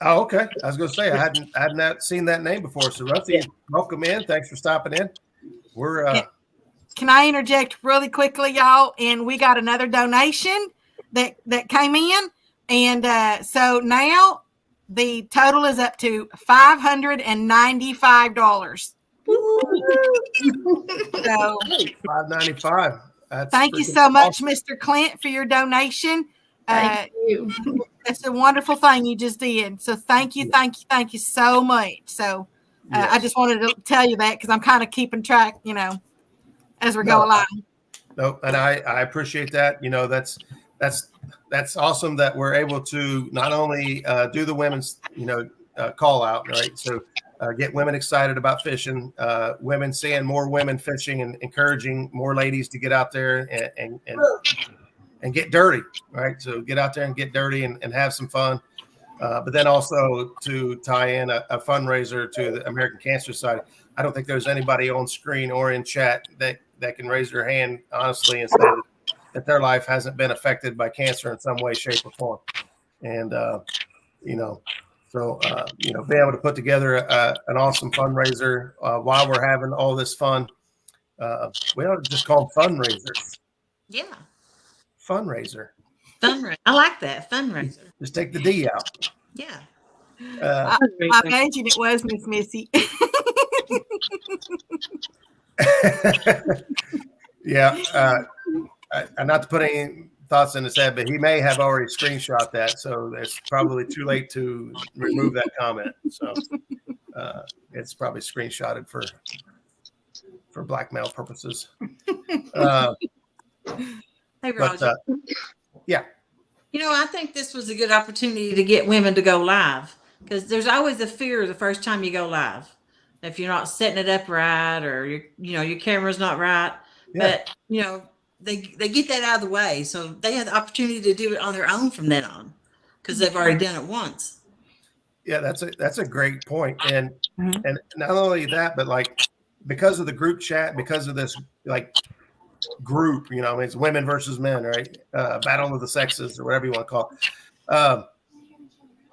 Oh, okay. I was going to say I hadn't not seen that name before. So Rusty, welcome in. Thanks for stopping in. We're Can I interject really quickly, y'all? And we got another donation that came in, and so now the total is up to $595. So $595. Thank you so much, Mr. Clint, for your donation. Thank you. That's a wonderful thing you just did. So thank you so much. So I just wanted to tell you that because I'm kind of keeping track, as we go along. No, and I appreciate that. That's awesome that we're able to not only do the women's, call out, right? So get women excited about fishing, women seeing more women fishing and encouraging more ladies to get out there and get dirty, right? So get out there and get dirty and have some fun. But then also to tie in a fundraiser to the American Cancer Society. I don't think there's anybody on screen or in chat that can raise their hand honestly and say that their life hasn't been affected by cancer in some way, shape, or form. And, so be able to put together an awesome fundraiser while we're having all this fun. We ought to just call them fundraisers. Yeah. Fundraiser. Fundraiser. I like that. Fundraiser. Just take the D out. Yeah. I imagine it was Miss Missy. Yeah. Not to put any thoughts in his head, but he may have already screenshot that. So it's probably too late to remove that comment. So it's probably screenshotted for blackmail purposes. Hey, Roger. Yeah. I think this was a good opportunity to get women to go live because there's always a fear the first time you go live. If you're not setting it up right or your camera's not right, but they get that out of the way. So they have the opportunity to do it on their own from then on because they've already done it once. Yeah, that's a great point. And not only that, but because of the group chat, because of this group, it's women versus men, right? Battle of the sexes or whatever you want to call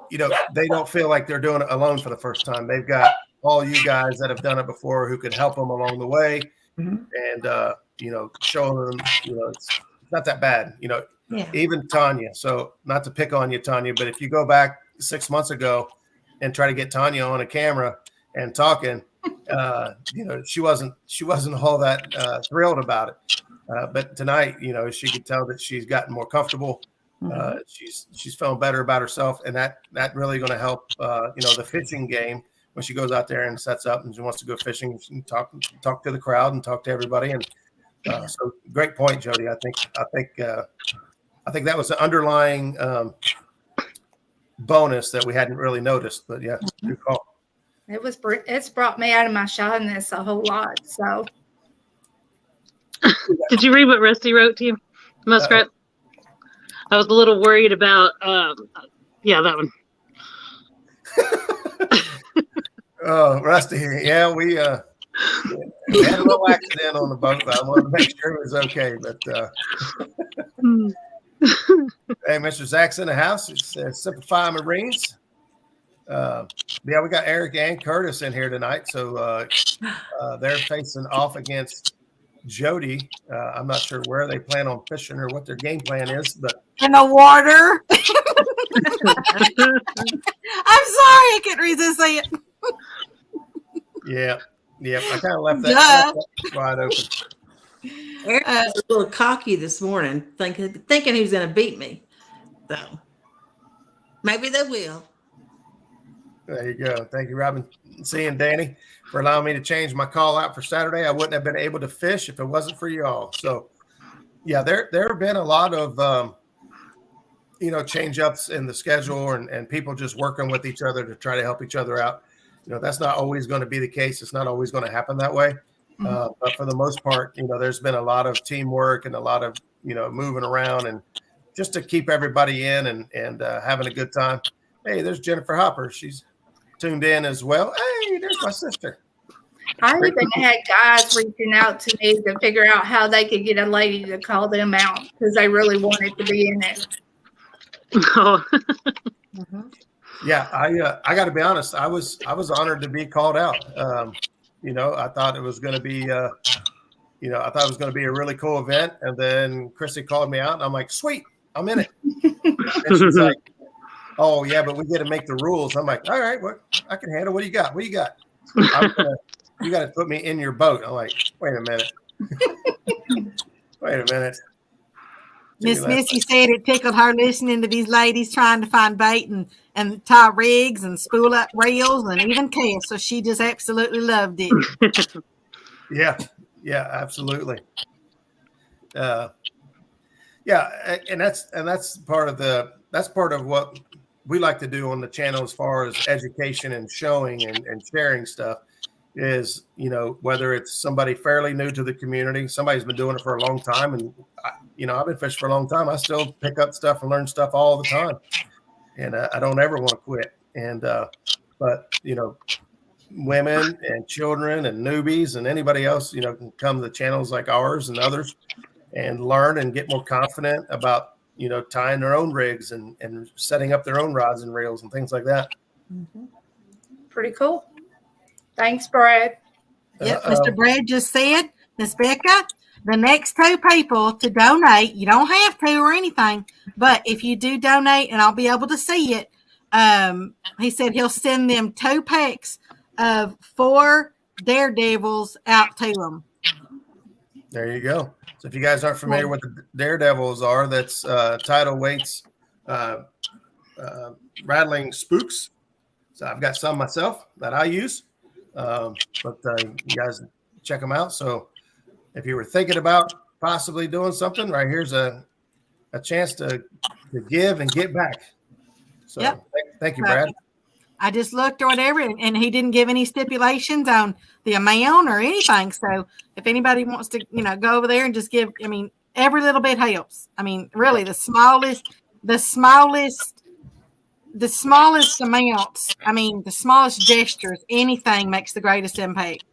it. They don't feel like they're doing it alone for the first time. They've got all you guys that have done it before who could help them along the way and, show them, it's not that bad, even Tanya. So not to pick on you, Tanya, but if you go back 6 months ago and try to get Tanya on a camera and talking, she wasn't all that thrilled about it. But tonight, she could tell that she's gotten more comfortable. She's feeling better about herself, and that really going to help. The fishing game when she goes out there and sets up and she wants to go fishing. She can talk to the crowd and talk to everybody. And so, great point, Jody. I think that was an underlying bonus that we hadn't really noticed. But yeah, good call. It's brought me out of my shyness a whole lot. So, did you read what Rusty wrote to you, Muskrat? I was a little worried about. That one. Oh, Rusty. Yeah, we had a little accident on the boat. I wanted to make sure it was okay, but hey, Mr. Zach's in the house. It's Simplify Marines. We got Eric and Curtis in here tonight, so they're facing off against Jody. I'm not sure where they plan on fishing or what their game plan is, but in the water. I'm sorry, I couldn't resist saying it. Yeah. I kind of left that wide open. Eric was a little cocky this morning, thinking he was going to beat me. So maybe they will. There you go. Thank you, Robin. Seeing Danny for allowing me to change my call out for Saturday. I wouldn't have been able to fish if it wasn't for y'all. So, yeah, there have been a lot of change ups in the schedule and people just working with each other to try to help each other out. That's not always going to be the case. It's not always going to happen that way. But for the most part, there's been a lot of teamwork and a lot of moving around and just to keep everybody in and having a good time. Hey, there's Jennifer Hopper. She's tuned in as well. Hey, there's my sister. I even had guys reaching out to me to figure out how they could get a lady to call them out because they really wanted to be in it. Oh. Yeah, I got to be honest. I was honored to be called out. I thought it was going to be, I thought it was going to be a really cool event. And then Chrissy called me out, and I'm like, sweet, I'm in it. And she's like, oh yeah, but we get to make the rules. I'm like, all right, what I can handle. What do you got? What do you got? You got to put me in your boat. I'm like, wait a minute. Wait a minute. Miss Missy said it tickled her listening to these ladies trying to find bait and tie rigs and spool up reels and even cast. So she just absolutely loved it. Yeah, absolutely. And that's part of what we like to do on the channel as far as education and showing and sharing stuff is, whether it's somebody fairly new to the community, somebody's been doing it for a long time. And, I've been fishing for a long time. I still pick up stuff and learn stuff all the time. And I don't ever want to quit. And, but, women and children and newbies and anybody else, can come to channels like ours and others and learn and get more confident about, tying their own rigs and setting up their own rods and reels and things like that. Mm-hmm. Pretty cool. Thanks, Brad. Yep, Mr. Brad just said, Miss Becca, the next 2 people to donate, you don't have to or anything, but if you do donate and I'll be able to see it, he said he'll send them 2 packs of 4 Daredevils out to them. There you go. So if you guys aren't familiar with the Daredevils are, that's Tidal Weights rattling spooks. So I've got some myself that I use, but you guys check them out. So if you were thinking about possibly doing something, right here's a chance to give and get back. So yep. Thank you, Brad. I just looked or whatever, and he didn't give any stipulations on the amount or anything. So if anybody wants to, go over there and just give, every little bit helps. Really, the smallest amounts. The smallest gestures, anything makes the greatest impact.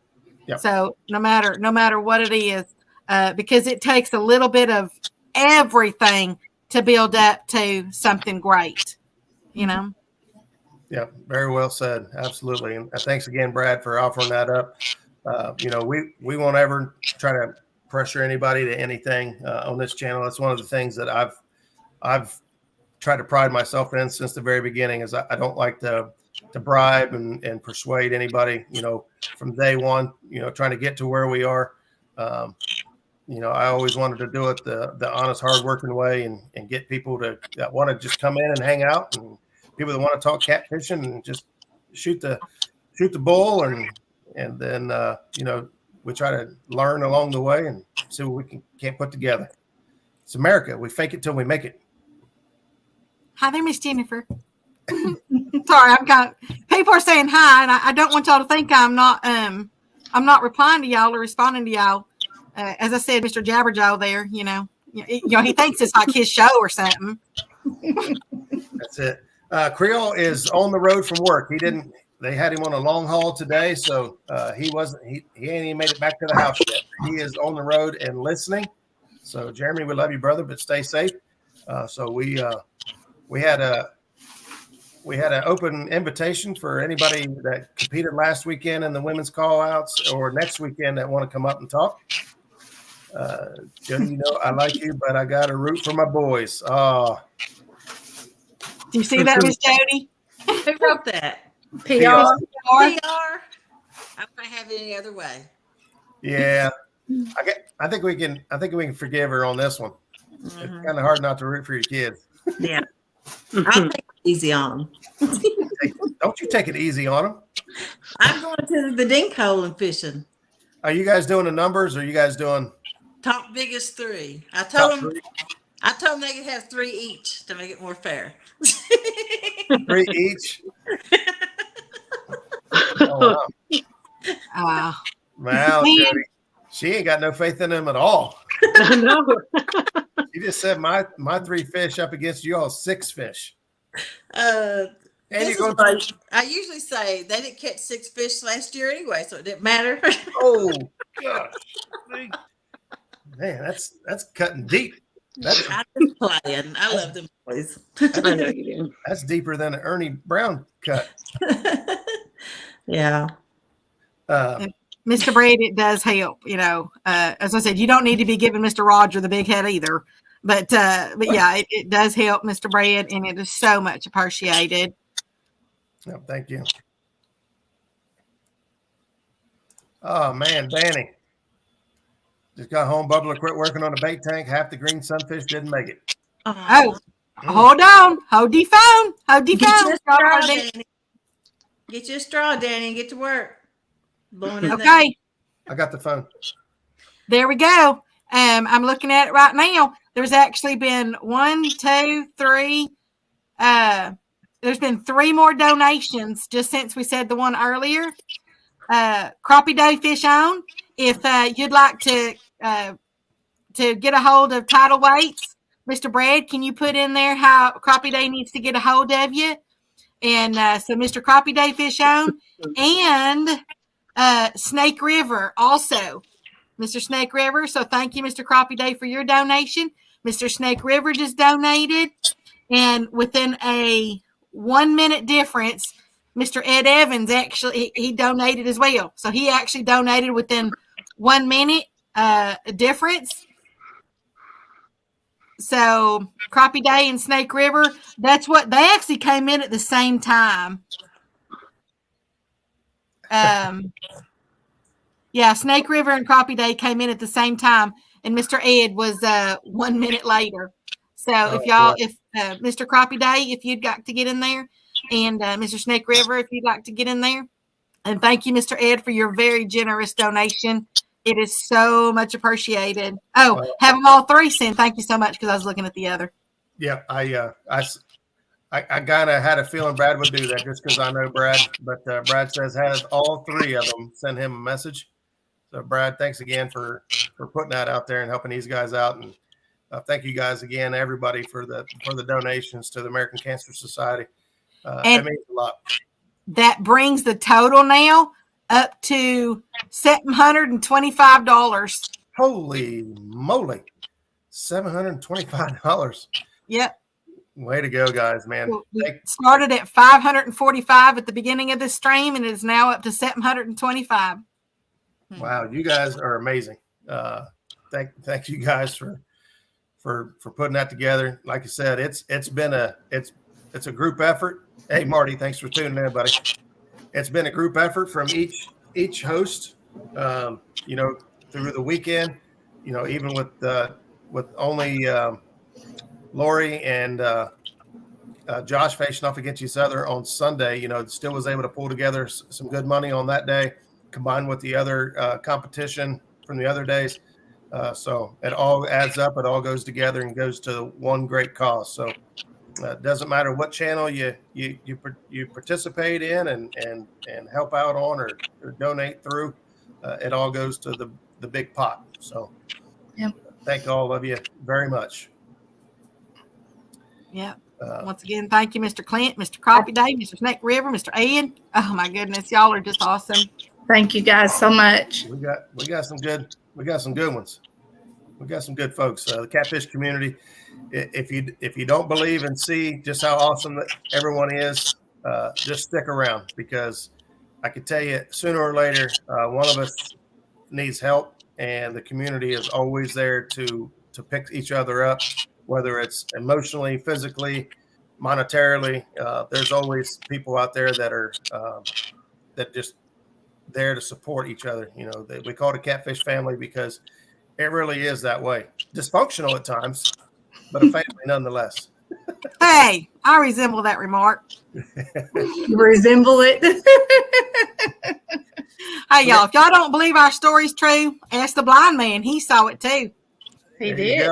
Yep. So no matter what it is, because it takes a little bit of everything to build up to something great, Yeah, very well said. Absolutely. And thanks again, Brad, for offering that up. We won't ever try to pressure anybody to anything on this channel. That's one of the things that I've tried to pride myself in since the very beginning is I don't like to bribe and persuade anybody, from day one, trying to get to where we are. I always wanted to do it the honest, hardworking way and get people that want to just come in and hang out, and people that want to talk catfishing and just shoot the bull, and then we try to learn along the way and see what we can't put together. It's America. We fake it till we make it. Hi there, Miss Jennifer. Sorry, people are saying hi, and I don't want y'all to think I'm not replying to y'all or responding to y'all. As I said, Mr. Jabberjaw there, he thinks it's like his show or something. That's it. Creole is on the road from work. They had him on a long haul today, so he ain't even made it back to the house yet. He is on the road and listening. So Jeremy, we love you, brother, but stay safe. So we had an open invitation for anybody that competed last weekend in the women's call outs or next weekend that want to come up and talk. Jody, I like you, but I got to root for my boys. Oh, do you see that, Miss Jody? Who wrote that? PR. I don't have it any other way. Yeah, I think we can forgive her on this one. Mm-hmm. It's kind of hard not to root for your kids. Yeah, I'll take it easy on them. Don't you take it easy on them. I'm going to the dink hole and fishing. Are you guys doing the numbers, or are you guys doing top biggest 3? I told them they could have 3 each to make it more fair. 3 each. Oh, wow. Wow, Jody. She ain't got no faith in them at all. I know. You just said my 3 fish up against you all 6 fish. And This you're is going. what I usually say. They didn't catch 6 fish last year anyway, so it didn't matter. Oh gosh, man, that's cutting deep. That's I'm just playing. I love them boys. I know you do. that's deeper than an Ernie Brown cut. Yeah. Mr. Brad, it does help. As I said, you don't need to be giving Mr. Roger the big head either. But yeah, it does help, Mr. Brad, and it is so much appreciated. No, thank you. Oh man, Danny just got home. Bubbler quit working on the bait tank. Half the green sunfish didn't make it. Oh, hold on. Hold the phone. Hold the Get phone. you a straw, Danny. Get you a straw, Danny, and get to work. Blowing in Okay. I got the phone. There we go. I'm looking at it right now. There's actually been 1, 2, 3. There's been 3 more donations just since we said the one earlier. Crappie Day Fish On. If you'd like to get a hold of Tidal Weights, Mr. Brad, can you put in there how Crappie Day needs to get a hold of you? And so Mr. Crappie Day Fish On and Snake River also. Mr. Snake River. So thank you, Mr. Crappie Day, for your donation. Mr. Snake River just donated. And within a 1-minute difference, Mr. Ed Evans actually, he donated as well. So he actually donated within 1 minute difference. So Crappie Day and Snake River, that's what they actually came in at the same time. Yeah, Snake River and Crappie Day came in at the same time, and Mr. Ed was 1 minute later. So if Mr. Crappie Day, if you'd like to get in there, and Mr. Snake River, if you'd like to get in there, and thank you, Mr. Ed, for your very generous donation. It is so much appreciated. Oh, have them all 3 send. Thank you so much, because I was looking at the other. Yeah, I kind of had a feeling Brad would do that just because I know Brad. But Brad says has all 3 of them send him a message. So Brad, thanks again for putting that out there and helping these guys out. And thank you guys again, everybody, for the donations to the American Cancer Society. It means a lot. That brings the total now up to $725. Holy moly, $725. Yep. Way to go, guys, man. We started at $545 at the beginning of this stream, and it is now up to $725. Wow, you guys are amazing. Thank you guys for putting that together. Like I said, it's a group effort. Hey, Marty, thanks for tuning in, buddy. It's been a group effort from each host. Through the weekend. Even with only Lori and Josh facing off against each other on Sunday, still was able to pull together some good money on that day, combined with the other competition from the other days. So it all adds up. It all goes together and goes to one great cause. So it doesn't matter what channel you participate in and help out on or donate through. It all goes to the big pot. So thank all of you very much. Yeah. Once again, thank you, Mr. Clint, Mr. Crappie Day, Mr. Snake River, Mr. Ed. Oh my goodness, y'all are just awesome. Thank you guys so much. We got some good ones. We got some good folks. The catfish community. If you don't believe and see just how awesome that everyone is, just stick around, because I can tell you sooner or later one of us needs help, and the community is always there to pick each other up, whether it's emotionally, physically, monetarily. There's always people out there that are that just there to support each other. We call it a catfish family because it really is that way. Dysfunctional at times, but a family nonetheless. Hey, I resemble that remark. You resemble it. Hey, y'all, if y'all don't believe our story's true, ask the blind man. He saw it too. He did.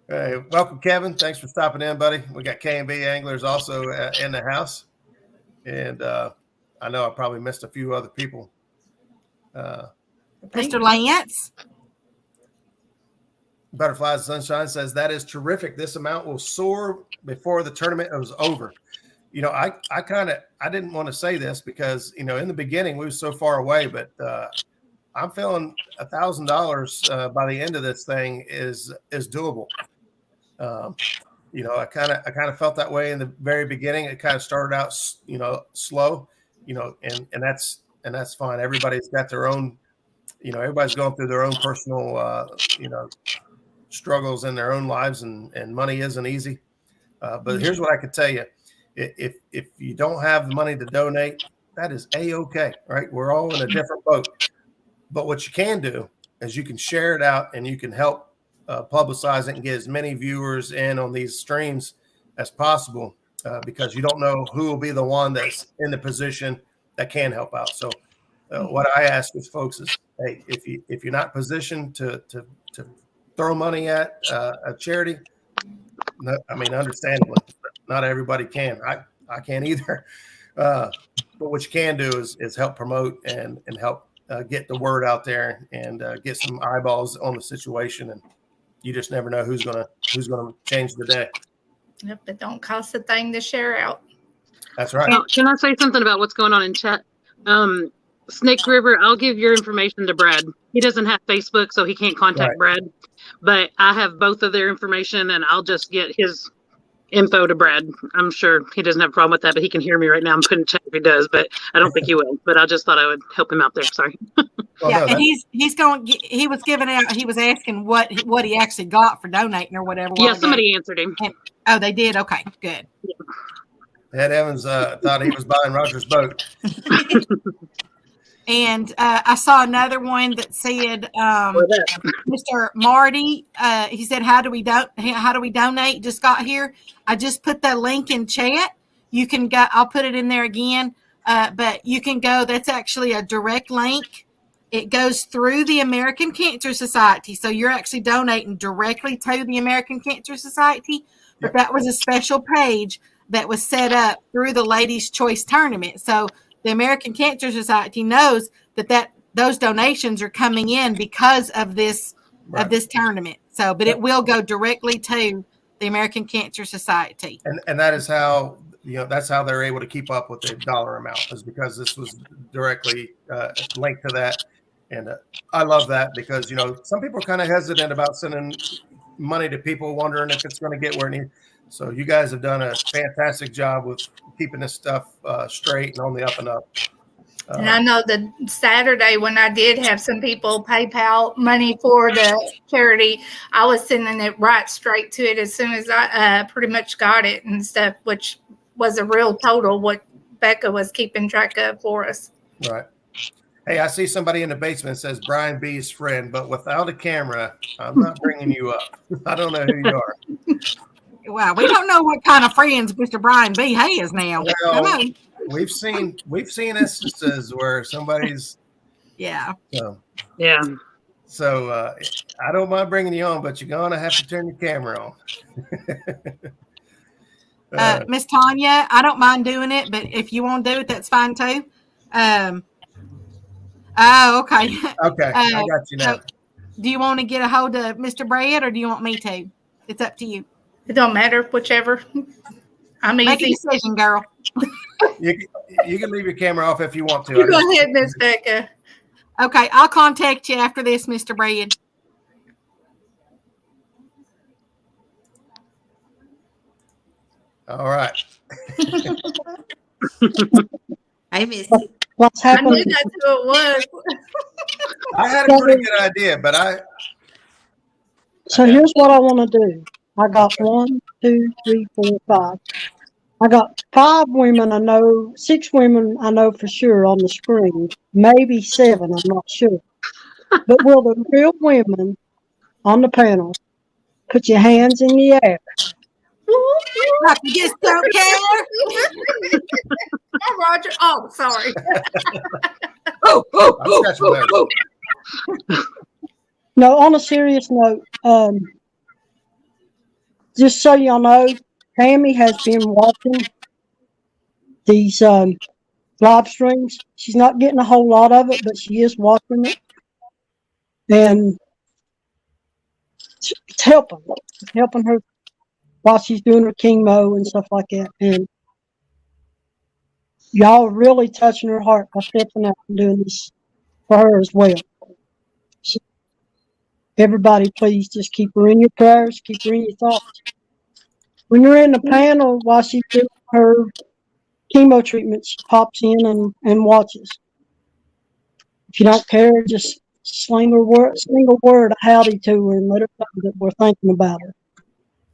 Hey, welcome, Kevin. Thanks for stopping in, buddy. We got K&B Anglers also in the house. And I know I probably missed a few other people Mr. Lance. Butterflies Sunshine says that is terrific. This amount will soar before the tournament is over. I didn't want to say this because in the beginning we were so far away, but I'm feeling $1,000 by the end of this thing is doable. I kind of felt that way in the very beginning. It kind of started out slow, and that's fine. Everybody's got their own, everybody's going through their own personal struggles in their own lives, and money isn't easy. But here's what I can tell you. If you don't have the money to donate, that is A-okay, right? We're all in a different boat. But what you can do is you can share it out and you can help publicize it and get as many viewers in on these streams as possible because you don't know who will be the one that's in the position that can help out. So what I ask with folks is, hey, if you're not positioned to throw money at a charity, understandably, not everybody can. I can't either. But what you can do is help promote and help get the word out there and get some eyeballs on the situation. And you just never know who's gonna change the day. Yep, it don't cost a thing to share out. That's right. Can I say something about what's going on in chat? Snake River, I'll give your information to Brad. He doesn't have Facebook, so he can't contact Brad. But I have both of their information, and I'll just get his info to Brad. I'm sure he doesn't have a problem with that, but he can hear me right now. I'm putting check if he does, but I don't think he will. But I just thought I would help him out there. Sorry. And he's going. He was giving out. He was asking what he actually got for donating or whatever. Yeah, somebody answered him. Oh, they did. Okay, good. Ed Evans thought he was buying Roger's boat. And I saw another one that said, Mr. Marty, he said, how do we donate? Just got here. I just put the link in chat. You can go, I'll put it in there again. But you can go, that's actually a direct link. It goes through the American Cancer Society. So you're actually donating directly to the American Cancer Society. But that was a special page that was set up through the Ladies' Choice Tournament. So the American Cancer Society knows that those donations are coming in because of this tournament. So, but it will go directly to the American Cancer Society. And that is how that's how they're able to keep up with the dollar amount, is because this was directly linked to that. And I love that because some people are kind of hesitant about sending money to people, wondering if it's going to get where it needs. So you guys have done a fantastic job with keeping this stuff straight and on the up and up. And I know the Saturday when I did have some people PayPal money for the charity, I was sending it right straight to it as soon as I pretty much got it and stuff, which was a real total what Becca was keeping track of for us. Right. Hey, I see somebody in the basement that says Brian B's friend, but without a camera, I'm not bringing you up. I don't know who you are. Wow, we don't know what kind of friends Mr. Brian B has now. Well, we've seen instances where somebody's So I don't mind bringing you on, but you're gonna have to turn your camera on. Miss Tanya, I don't mind doing it, but if you want to do it, that's fine too. Okay. Okay, I got you now. So do you want to get a hold of Mr. Brad, or do you want me to? It's up to you. It don't matter, whichever. I'm easy. Make a decision, girl. You can leave your camera off if you want to. You go ahead, Miss Becca. Okay, I'll contact you after this, Mr. Brad. All right. I miss. What's I happening? knew that's who it was. I had a pretty good idea, but So here's what I want to do. I got 1, 2, 3, 4, 5. I got 5 women I know, 6 women I know for sure on the screen. Maybe 7, I'm not sure. But will the real women on the panel put your hands in the air? Like you just don't care. Oh, Roger. Oh, sorry. No, on a serious note, just so y'all know, Tammy has been watching these live streams. She's not getting a whole lot of it, but she is watching it. and it's helping her while she's doing her chemo and stuff like that. And y'all are really touching her heart by stepping out and doing this for her as well. So everybody, please just keep her in your prayers, keep her in your thoughts. When you're in the panel while she's doing her chemo treatment, she pops in and watches. If you don't care, just sling a word, a howdy to her, and let her know that we're thinking about her.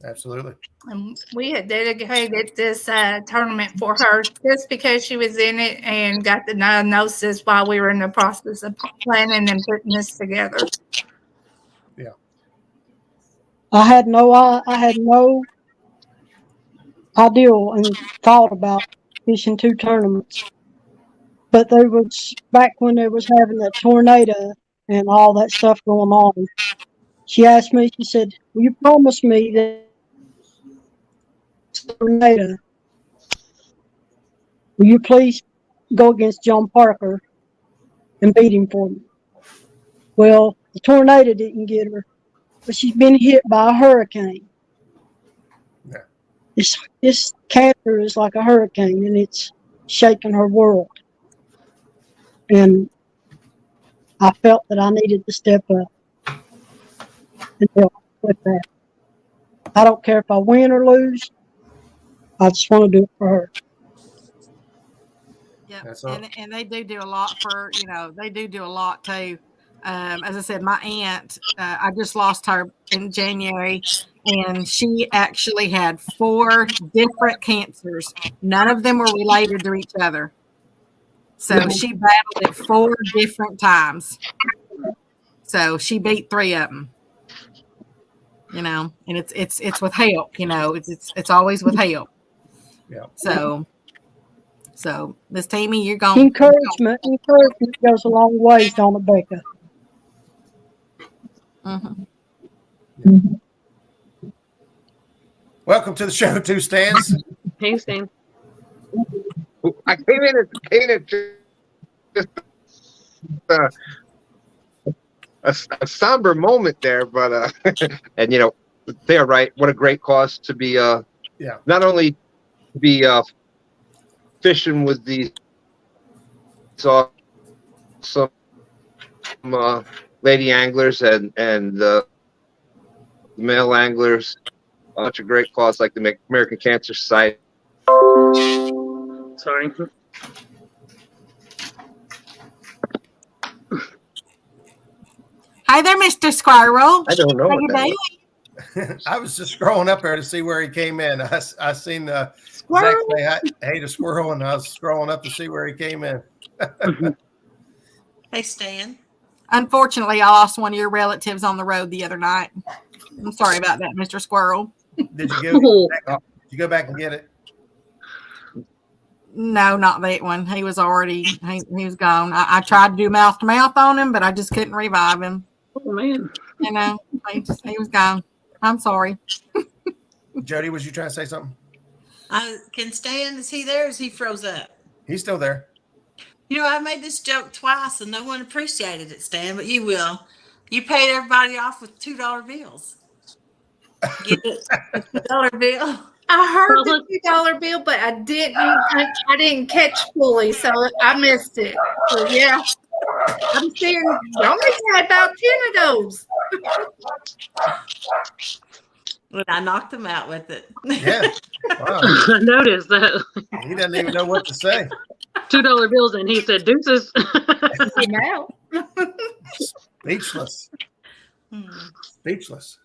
Absolutely. And we had dedicated this tournament for her just because she was in it and got the diagnosis while we were in the process of planning and putting this together. Yeah. I had no idea and thought about fishing 2 tournaments. But there was, back when they was having that tornado and all that stuff going on, she asked me, she said, will you promise me that tornado, will you please go against John Parker and beat him for me? Well, the tornado didn't get her, but she's been hit by a hurricane. Yeah. This cancer is like a hurricane, and it's shaking her world. And I felt that I needed to step up and help with that. I don't care if I win or lose. I just want to do it for her. Yeah, and they do a lot for, they do a lot too. As I said, my aunt, I just lost her in January, and she actually had 4 different cancers. None of them were related to each other. So she battled it 4 different times. So she beat 3 of them. And it's with help. It's always with help. Yeah. So Miss Tammy, you're going. Encouragement goes a long ways, don't it, Becca? Mm-hmm. Welcome to the show, 2 Stans. Hey, Stan. I came in at just a somber moment there, but and they're right. What a great cause to be not only to be fishing with these awesome lady anglers and the male anglers. Such a great cause like the American Cancer Society. Sorry. Hi there, Mr. Squirrel. I don't know How what you that doing? was. I was just scrolling up there to see where he came in. I seen Zach say, hey, the squirrel, and I was scrolling up to see where he came in. Hey, Stan. Unfortunately, I lost one of your relatives on the road the other night. I'm sorry about that, Mr. Squirrel. Did you go back and get it? No, not that one. He was already he was gone. I tried to do mouth to mouth on him, but I just couldn't revive him. Oh man. He was gone. I'm sorry. Jody, was you trying to say something? Can Stan, is he there? Or is he froze up? He's still there. I made this joke twice and no one appreciated it, Stan, but you will. You paid everybody off with $2 bills. Get it? A $2 bill. I heard the $2 bill, but I didn't catch fully, so I missed it. So yeah, I'm saying y'all need to have about 10 of those. But I knocked him out with it. Yeah. Wow. I noticed that. He doesn't even know what to say. $2 bills, and he said deuces. Now. Speechless. Speechless.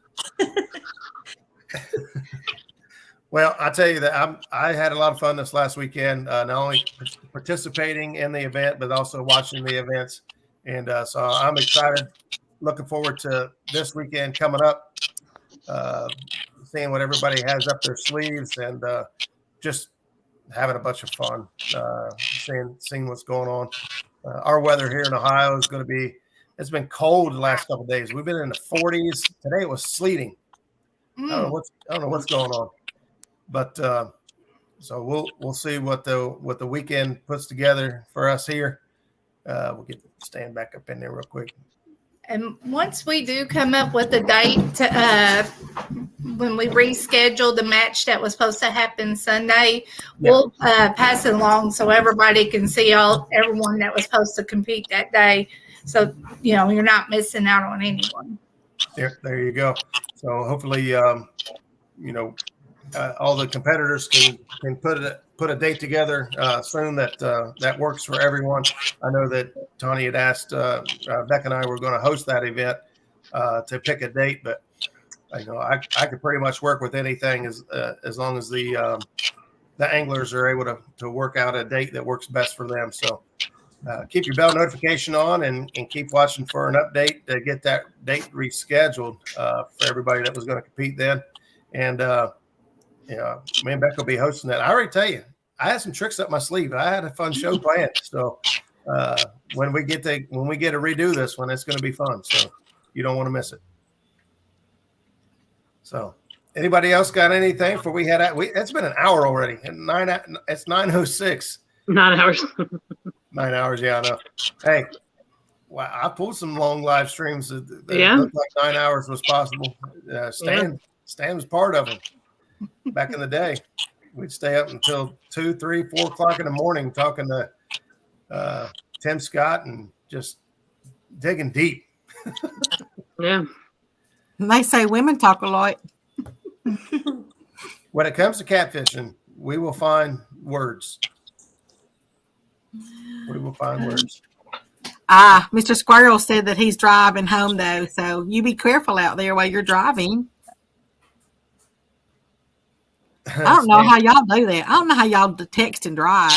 Well, I tell you that I had a lot of fun this last weekend, not only participating in the event, but also watching the events. And so I'm excited, looking forward to this weekend coming up, seeing what everybody has up their sleeves and just having a bunch of fun, seeing what's going on. Our weather here in Ohio is going to be, it's been cold the last couple of days. We've been in the 40s. Today it was sleeting. I don't know what's going on. But so we'll see what the weekend puts together for us here. We'll get Stan back up in there real quick. And once we do come up with a date to, when we reschedule the match that was supposed to happen Sunday, we'll pass it along so everybody can see everyone that was supposed to compete that day. So, you're not missing out on anyone. There you go. So hopefully, all the competitors can put a date together soon that works for everyone. I know that Tony had asked Beck and I were going to host that event to pick a date, but I could pretty much work with anything as long as the anglers are able to work out a date that works best for them. So keep your bell notification on and keep watching for an update to get that date rescheduled for everybody that was going to compete then. And me and Beck will be hosting that. I already tell you, I had some tricks up my sleeve. I had a fun show planned. So when we get to redo this one, it's going to be fun. So you don't want to miss it. So anybody else got anything for we had it's been an hour already. And it's 9:06. 9 hours. 9 hours, yeah, I know. Hey, wow, I pulled some long live streams that looked like 9 hours was possible. Stan was part of them. Back in the day, we'd stay up until 2, 3, 4 o'clock in the morning talking to Tim Scott and just digging deep. Yeah. And they say women talk a lot. When it comes to catfishing, we will find words. We will find words. Mr. Squirrel said that he's driving home, though, so you be careful out there while you're driving. I don't know how y'all do that. I don't know how y'all text and drive.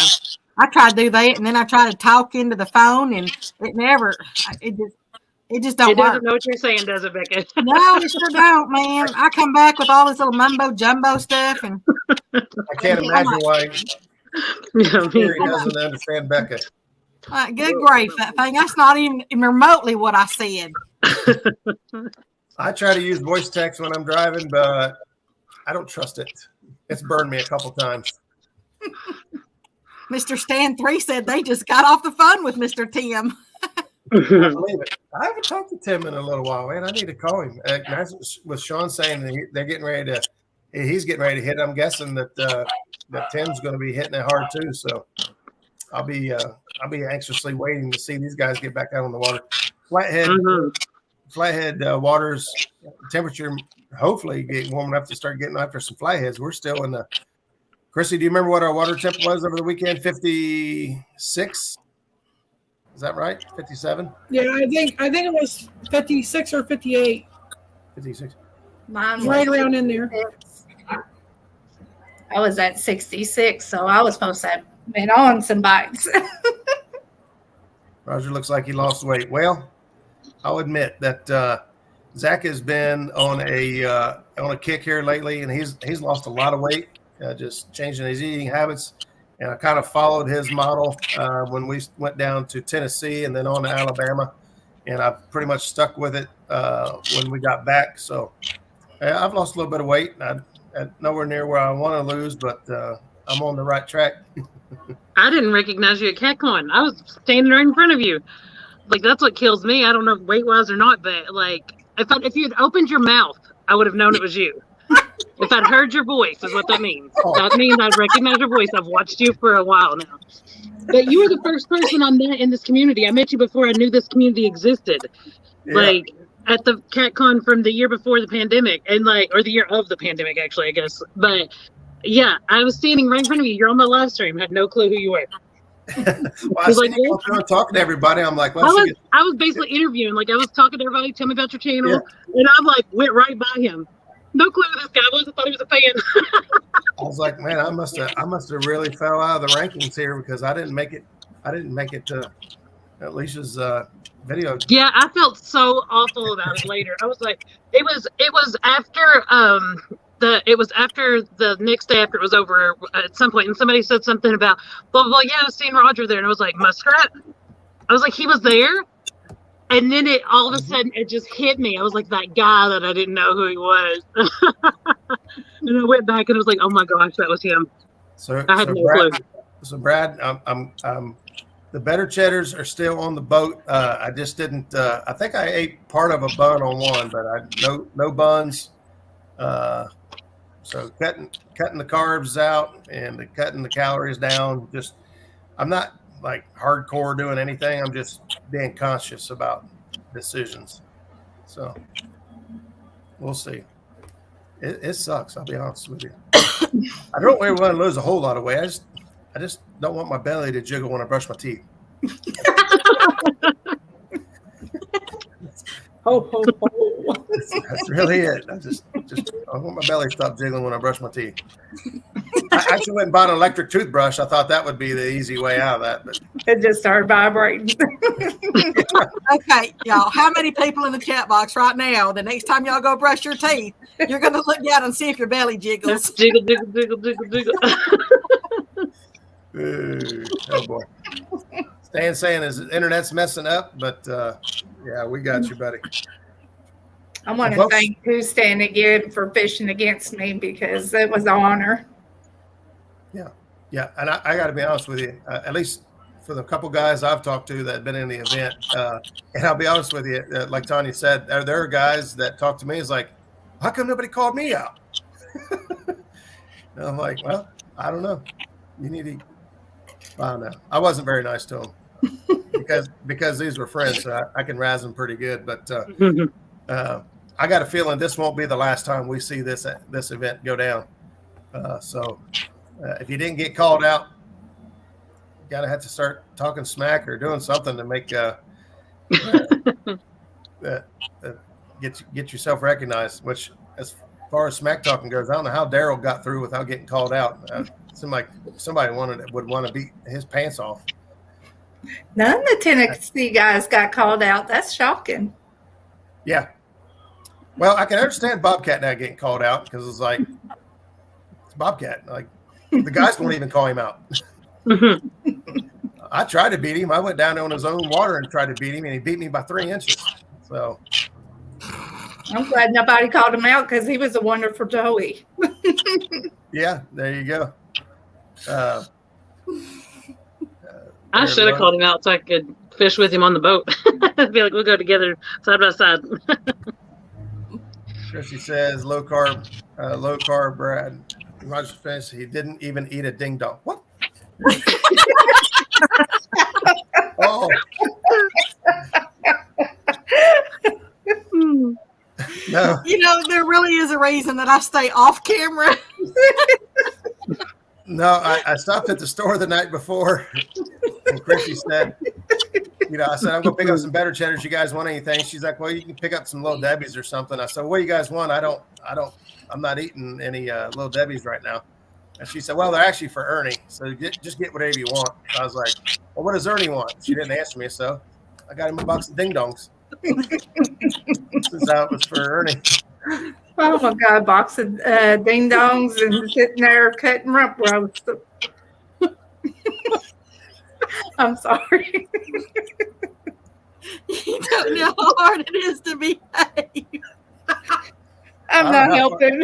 I try to do that, and then I try to talk into the phone, and it just don't work. It doesn't know what you're saying, does it, Becca? No, it sure don't, man. I come back with all this little mumbo jumbo stuff, and I can't imagine why Gary doesn't understand Becca. Good grief, that thing. That's not even remotely what I said. I try to use voice text when I'm driving, but I don't trust it. It's burned me a couple times. Mr. Stan 3 said they just got off the phone with Mr. Tim. I believe it. I haven't talked to Tim in a little while, man. I need to call him. With Sean saying that they're getting ready to, he's getting ready to hit. I'm guessing that Tim's going to be hitting it hard too. So I'll be anxiously waiting to see these guys get back out on the water. Flathead waters temperature hopefully get warm enough to start getting after some flatheads. We're still in the. Chrissy, do you remember what our water temp was over the weekend? 56. Is that right? 57? Yeah, I think it was 56 or 58. 56. Mine was right around in there. I was at 66, so I was supposed to have been on some bikes. Roger looks like he lost weight. Well, I'll admit that Zach has been on a kick here lately, and he's lost a lot of weight, just changing his eating habits. And I kind of followed his model when we went down to Tennessee and then on to Alabama. And I pretty much stuck with it when we got back. So I've lost a little bit of weight. I'm nowhere near where I want to lose, but I'm on the right track. I didn't recognize you at CatCon. I was standing right in front of you. Like, that's what kills me. I don't know if weight-wise or not, but, like, if you had opened your mouth, I would have known it was you. If I'd heard your voice is what that means. That means I'd recognize your voice. I've watched you for a while now. But you were the first person I met in this community. I met you before I knew this community existed. Yeah. Like at the CatCon from the year before the pandemic or the year of the pandemic, actually, I guess. But yeah, I was standing right in front of you. You're on my live stream. I had no clue who you were. Well, I was like, talking to everybody. I'm like, well, I was basically interviewing. Like, I was talking to everybody. Tell me about your channel. Yeah. And I'm like, went right by him. No clue who this guy was. I thought he was a fan. I was like, man, I must have really fell out of the rankings here because I didn't make it to Alicia's video. Yeah, I felt so awful about it later. I was like, it was after the next day after it was over at some point, and somebody said something about blah blah blah. Yeah, I was seeing Roger there, and I was like, Muskrat. I was like, he was there. And then it all of a sudden it just hit me. I was like that guy that I didn't know who he was. And I went back and I was like, oh my gosh, that was him. I had no clue. So Brad, I'm The better cheddars are still on the boat. I just didn't. I think I ate part of a bun on one, but no buns. So cutting the carbs out and cutting the calories down. Just I'm not like hardcore doing anything. I'm just being conscious about decisions. So we'll see. It sucks. I'll be honest with you. I don't really want to lose a whole lot of weight. I just don't want my belly to jiggle when I brush my teeth. Ho, ho, ho. That's really it. I want my belly to stop jiggling when I brush my teeth. I actually went and bought an electric toothbrush. I thought that would be the easy way out of that, but It just started vibrating. Okay, y'all, how many people in the chat box right now, the next time y'all go brush your teeth, you're going to look down and see if your belly jiggles? Jiggle, jiggle, jiggle, jiggle, jiggle. ooh, oh boy. Stan's saying his internet's messing up, but yeah, we got you, buddy. I want to Folks- thank Stan again for fishing against me because it was an honor. Yeah, and I got to be honest with you, at least for the couple guys I've talked to that have been in the event, and I'll be honest with you, like Tanya said, there are guys that talk to me is like, how come nobody called me out? And I'm like, well, I don't know. You need to. I don't know. I wasn't very nice to them because these were friends, so I can razz them pretty good. But I got a feeling this won't be the last time we see this event go down. So if you didn't get called out, you gotta have to start talking smack or doing something to make get yourself recognized. Which, as far as smack talking goes, I don't know how Daryl got through without getting called out. Seemed like somebody would want to beat his pants off. None of the Tennessee guys got called out. That's shocking. Yeah. Well, I can understand Bobcat now getting called out because it's like it's Bobcat. Like the guys won't even call him out. I tried to beat him. I went down on his own water and tried to beat him, and he beat me by 3 inches. So I'm glad nobody called him out because he was a wonderful Joey. yeah, there you go. I should have called him out so I could fish with him on the boat. I'd be like, we'll go together side by side. Chrissy says low carb, Brad. Roger Spence, he didn't even eat a ding dong. What? Oh. No. You know, there really is a reason that I stay off camera. No, I stopped at the store the night before, and Chrissy said, I said, I'm going to pick up some better cheddars. You guys want anything? She's like, well, you can pick up some Little Debbie's or something. I said, what do you guys want? I'm not eating any Little Debbie's right now. And she said, well, they're actually for Ernie. So just get whatever you want. So I was like, well, what does Ernie want? She didn't answer me. So I got him a box of ding dongs. Since I was for Ernie. Oh my God, box of ding dongs and sitting there cutting rump roast. I'm sorry. You don't know how hard it is to behave. I'm not helping.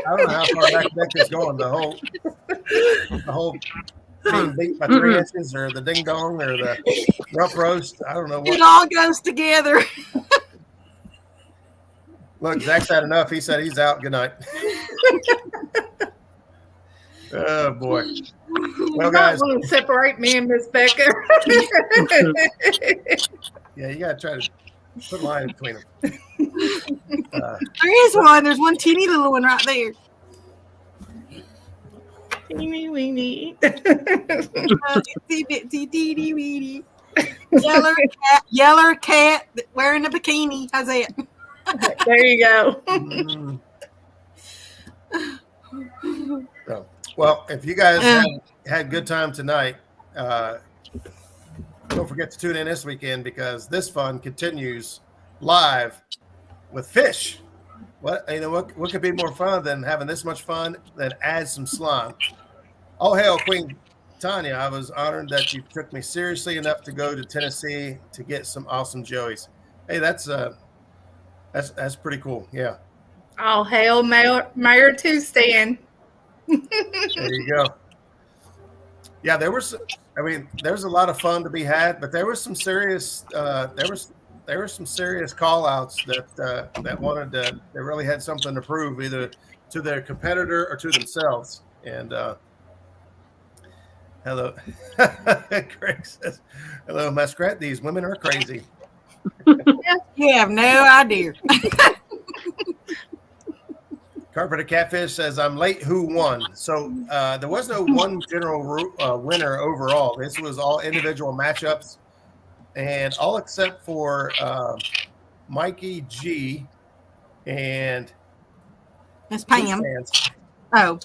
I don't know how far back Beck is going. The whole being beat by 3 inches, or the ding dong, or the rump roast. I don't know what. It all goes together. Look, Zach's had enough. He said he's out. Good night. Oh boy. Well, guys, want to separate me and Miss Becca. Yeah, you gotta try to put a line between them. There is one. There's one teeny little one right there. Teeny weeny. Yeller cat wearing a bikini. How's that? There you go. So, well, if you guys had a good time tonight, don't forget to tune in this weekend because this fun continues live with fish. What could be more fun than having this much fun? Then add some slime. Oh hail, Queen Tanya! I was honored that you took me seriously enough to go to Tennessee to get some awesome joeys. Hey, that's pretty cool. Yeah. All hail Mayor 2 Stan. There you go. Yeah, there's a lot of fun to be had, but there was some serious some serious call outs that wanted to, they really had something to prove either to their competitor or to themselves. And hello, Greg says, hello, Muskrat. These women are crazy. You have no idea. Carpenter Catfish says, I'm late. Who won? So there was no one general winner overall. This was all individual matchups, and all except for Mikey G and Miss Pam. Oh,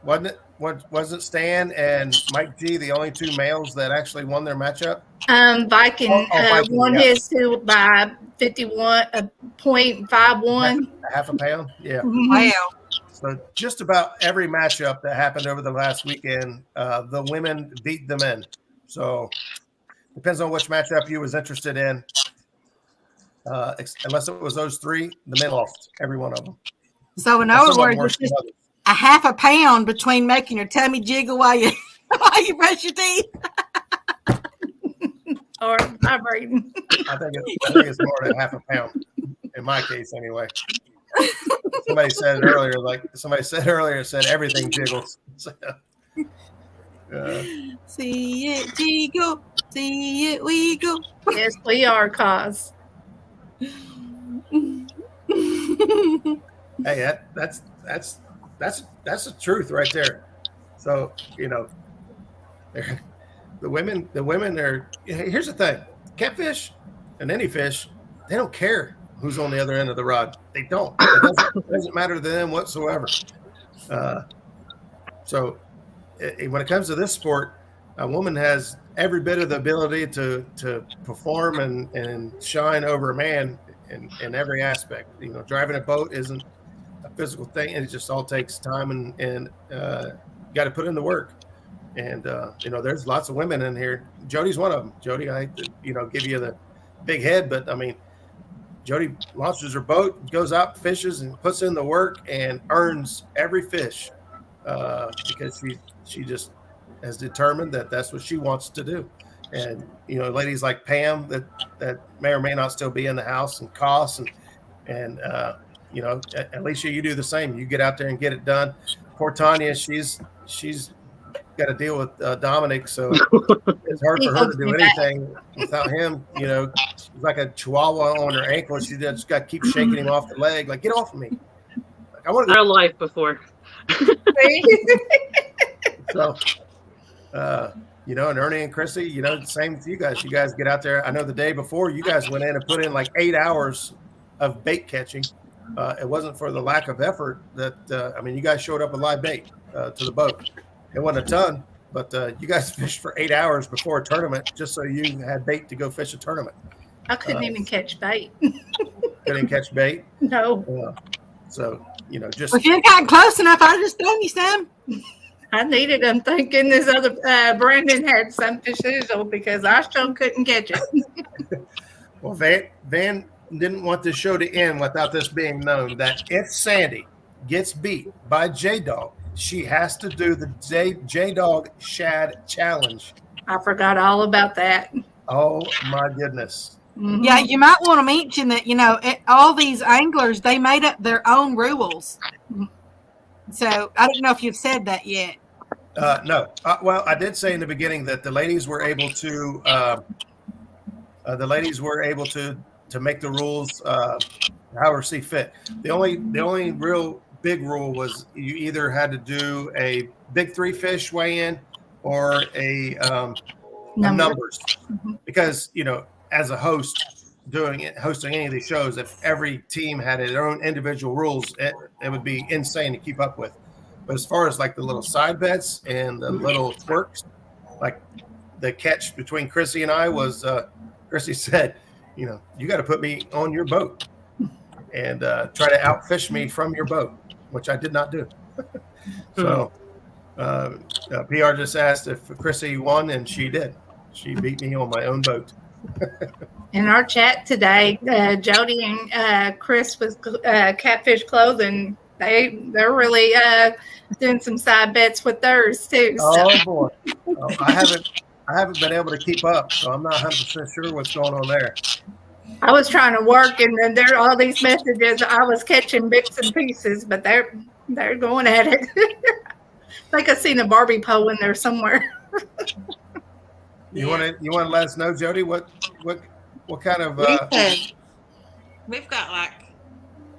wasn't it? Wasn't Stan and Mike G the only two males that actually won their matchup? Viking, Viking won his two by 51.51. Half a pound. Yeah. Wow. So just about every matchup that happened over the last weekend, the women beat the men. So depends on which matchup you was interested in. Unless it was those three, the men lost every one of them. So in other words, it's just a half a pound between making your tummy jiggle while you brush your teeth. Or vibrating. I think it's more than half a pound in my case, anyway. Somebody said earlier, said everything jiggles. See it jiggle, see it wiggle. Yes, we are, cause. Hey, that's the truth right there. So the women are. Here's the thing: catfish and any fish, they don't care who's on the other end of the rod. They don't. It doesn't matter to them whatsoever. So when it comes to this sport, a woman has every bit of the ability to perform and shine over a man in every aspect. Driving a boat isn't a physical thing. It just all takes time and got to put in the work. And there's lots of women in here. Jody's one of them. Jody, I hate to give you the big head, but I mean, Jody launches her boat, goes out, fishes, and puts in the work and earns every fish because she just has determined that that's what she wants to do. And ladies like Pam that may or may not still be in the house, and Koss and Alicia, you do the same. You get out there and get it done. Poor Tanya, she's got to deal with Dominic, so it's hard for her to do anything without him. She's like a chihuahua on her ankle. She just got to keep shaking him off the leg, like, get off of me. Like, I want to our life before. So, and Ernie and Chrissy, same with you guys. You guys get out there. I know the day before you guys went in and put in like 8 hours of bait catching. It wasn't for the lack of effort that, you guys showed up with live bait to the boat. It wasn't a ton, but you guys fished for 8 hours before a tournament just so you had bait to go fish a tournament. I couldn't even catch bait. Couldn't catch bait? No. So, just. If you got close enough, I'd just throw you some. I needed them thinking this other Brandon had some fizzle because I still couldn't catch it. Well, Van didn't want the show to end without this being known that if Sandy gets beat by J-Dog, she has to do the J-Dog Shad Challenge. I forgot all about that. Oh, my goodness. Mm-hmm. Yeah, you might want to mention that, all these anglers, they made up their own rules. So I don't know if you've said that yet. No. Well, I did say in the beginning that the ladies were able to make the rules however see fit. The only real big rule was you either had to do a big three fish weigh in or a numbers. Mm-hmm. Because as a host hosting any of these shows, if every team had their own individual rules, it would be insane to keep up with. But as far as like the little side bets and the little quirks, like the catch between Chrissy and I was Chrissy said, you got to put me on your boat and try to outfish me from your boat, which I did not do. So PR just asked if Chrissy won, and she did. She beat me on my own boat. In our chat today, Jody and Chris with Catfish Clothing, they're really doing some side bets with theirs too. So. Oh boy, I haven't been able to keep up, so I'm not 100% sure what's going on there. I was trying to work, and then there are all these messages. I was catching bits and pieces, but they're going at it. Like I seen a Barbie pole in there somewhere. You want to let us know, Jody, what kind of we've got like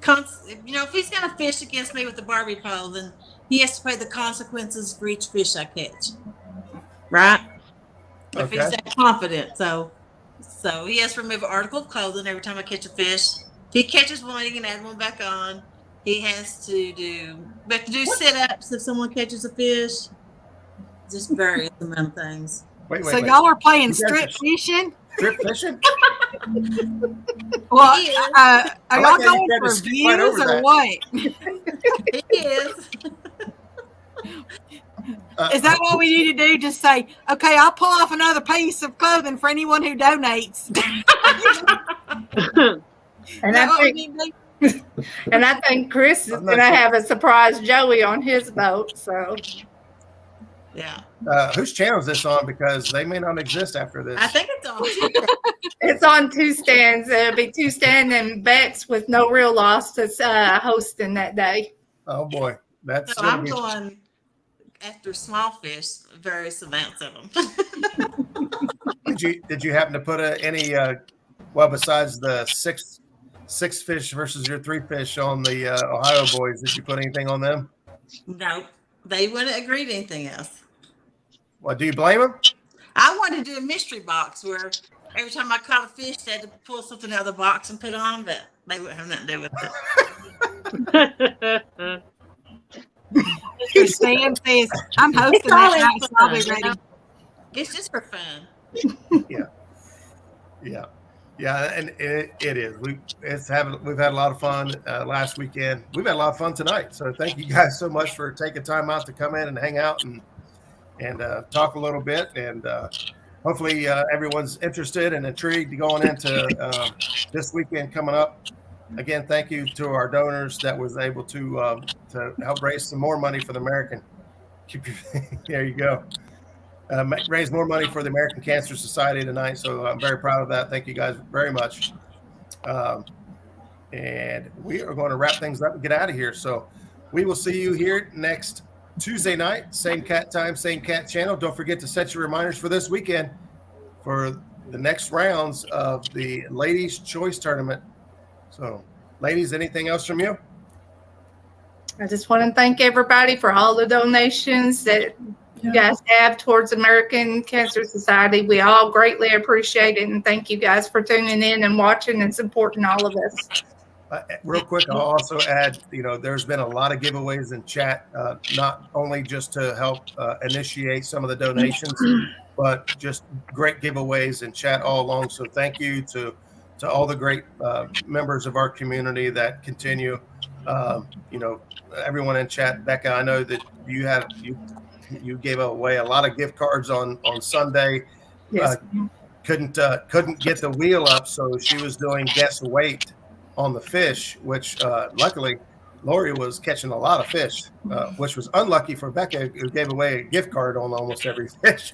if he's gonna fish against me with the Barbie pole, then he has to pay the consequences for each fish I catch, right? If he's that confident, so he has to remove an article of clothing every time I catch a fish. If he catches one, he can add one back on. He has to do sit-ups if someone catches a fish. Just various amount of things. Wait. Y'all are playing strip fishing? Strip fishing? Well, are y'all going for views or what? It is. Is that what we need to do? Just say, okay, I'll pull off another piece of clothing for anyone who donates. And I think Chris is going to have a surprise Joey on his boat. So, yeah. Whose channel is this on? Because they may not exist after this. I think it's on. It's on 2 stands. It'll be 2 stand and Bex with No Real Loss that's hosting that day. Oh boy, that's. So I'm going after small fish, various amounts of them. Did you happen to put any? Well, besides the six fish versus your 3 fish on the Ohio boys, did you put anything on them? No, they wouldn't agree to anything else. Well, do you blame them? I wanted to do a mystery box where every time I caught a fish, they had to pull something out of the box and put on, but they wouldn't have nothing to do with it. Mr. Stan says, I'm hosting that night, so I'll be ready. It's just for fun. Yeah, and it is. We've had a lot of fun last weekend. We've had a lot of fun tonight. So thank you guys so much for taking time out to come in and hang out and talk a little bit. And hopefully everyone's interested and intrigued going into this weekend coming up. Again, thank you to our donors that was able to help raise some more money for the American. There you go. Raise more money for the American Cancer Society tonight. So I'm very proud of that. Thank you guys very much. And we are going to wrap things up and get out of here. So we will see you here next Tuesday night. Same cat time, same cat channel. Don't forget to set your reminders for this weekend for the next rounds of the Ladies' Choice Tournament. So, ladies, anything else from you? I just want to thank everybody for all the donations that you guys have towards American Cancer Society. We all greatly appreciate it, and thank you guys for tuning in and watching and supporting all of us. Real quick, I'll also add, there's been a lot of giveaways in chat, not only just to help initiate some of the donations, but just great giveaways in chat all along. So thank you to all the great members of our community that continue. Everyone in chat. Becca, I know that you gave away a lot of gift cards on Sunday. Yes. Couldn't get the wheel up, so she was doing guess weight on the fish, which luckily Lori was catching a lot of fish, which was unlucky for Becca, who gave away a gift card on almost every fish.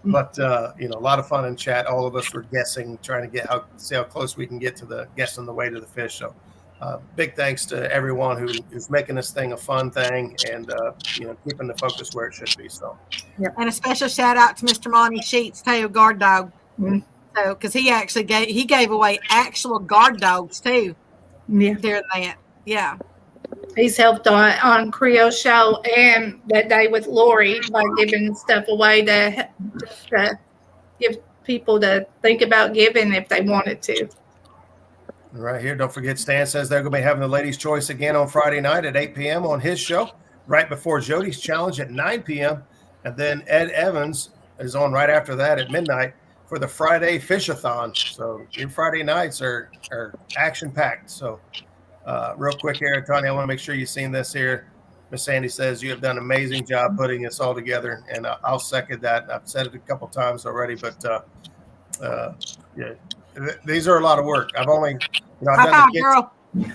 But a lot of fun in chat. All of us were guessing, trying to see how close we can get to guessing the weight of the fish. So big thanks to everyone who is making this thing a fun thing and keeping the focus where it should be. So and a special shout out to Mr. Monty Sheets, tail guard dog. Mm-hmm. So because he actually gave away actual guard dogs too. Yeah, during that. Yeah. He's helped on Creole show and that day with Lori by giving stuff away to give people to think about giving if they wanted to. Right here, don't forget Stan says they're going to be having the Ladies' Choice again on Friday night at 8 p.m. on his show, right before Jody's Challenge at 9 p.m. And then Ed Evans is on right after that at midnight for the Friday Fish-a-thon. So your Friday nights are action-packed. So real quick here, Tony, I want to make sure you've seen this here. Miss Sandy says you have done an amazing job putting this all together, and I'll second that. I've said it a couple times already, but these are a lot of work. I've only, I've done the kids.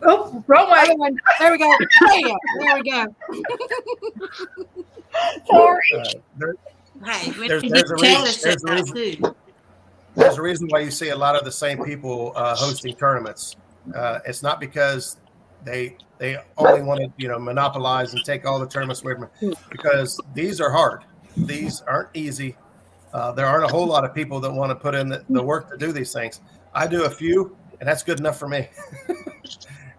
Oh, wrong way. There we go. Bam. There we go. Sorry. Hey, There's a reason why you see a lot of the same people hosting tournaments. It's not because they only want to monopolize and take all the tournaments away from them, because these are hard. These aren't easy. There aren't a whole lot of people that want to put in the work to do these things. I do a few, and that's good enough for me.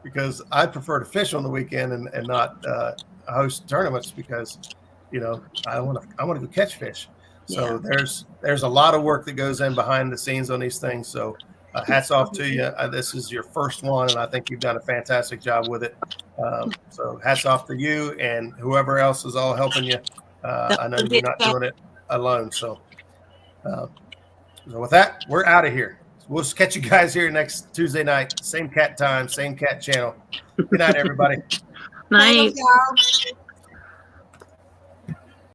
Because I prefer to fish on the weekend and not host tournaments, because I want to go catch fish. So there's a lot of work that goes in behind the scenes on these things. So hats off to you. This is your first one, and I think you've done a fantastic job with it. So hats off to you and whoever else is all helping you. I know you're not doing it alone. So with that, we're out of here. We'll just catch you guys here next Tuesday night. Same cat time, same cat channel. Good night, everybody. Night. Y'all.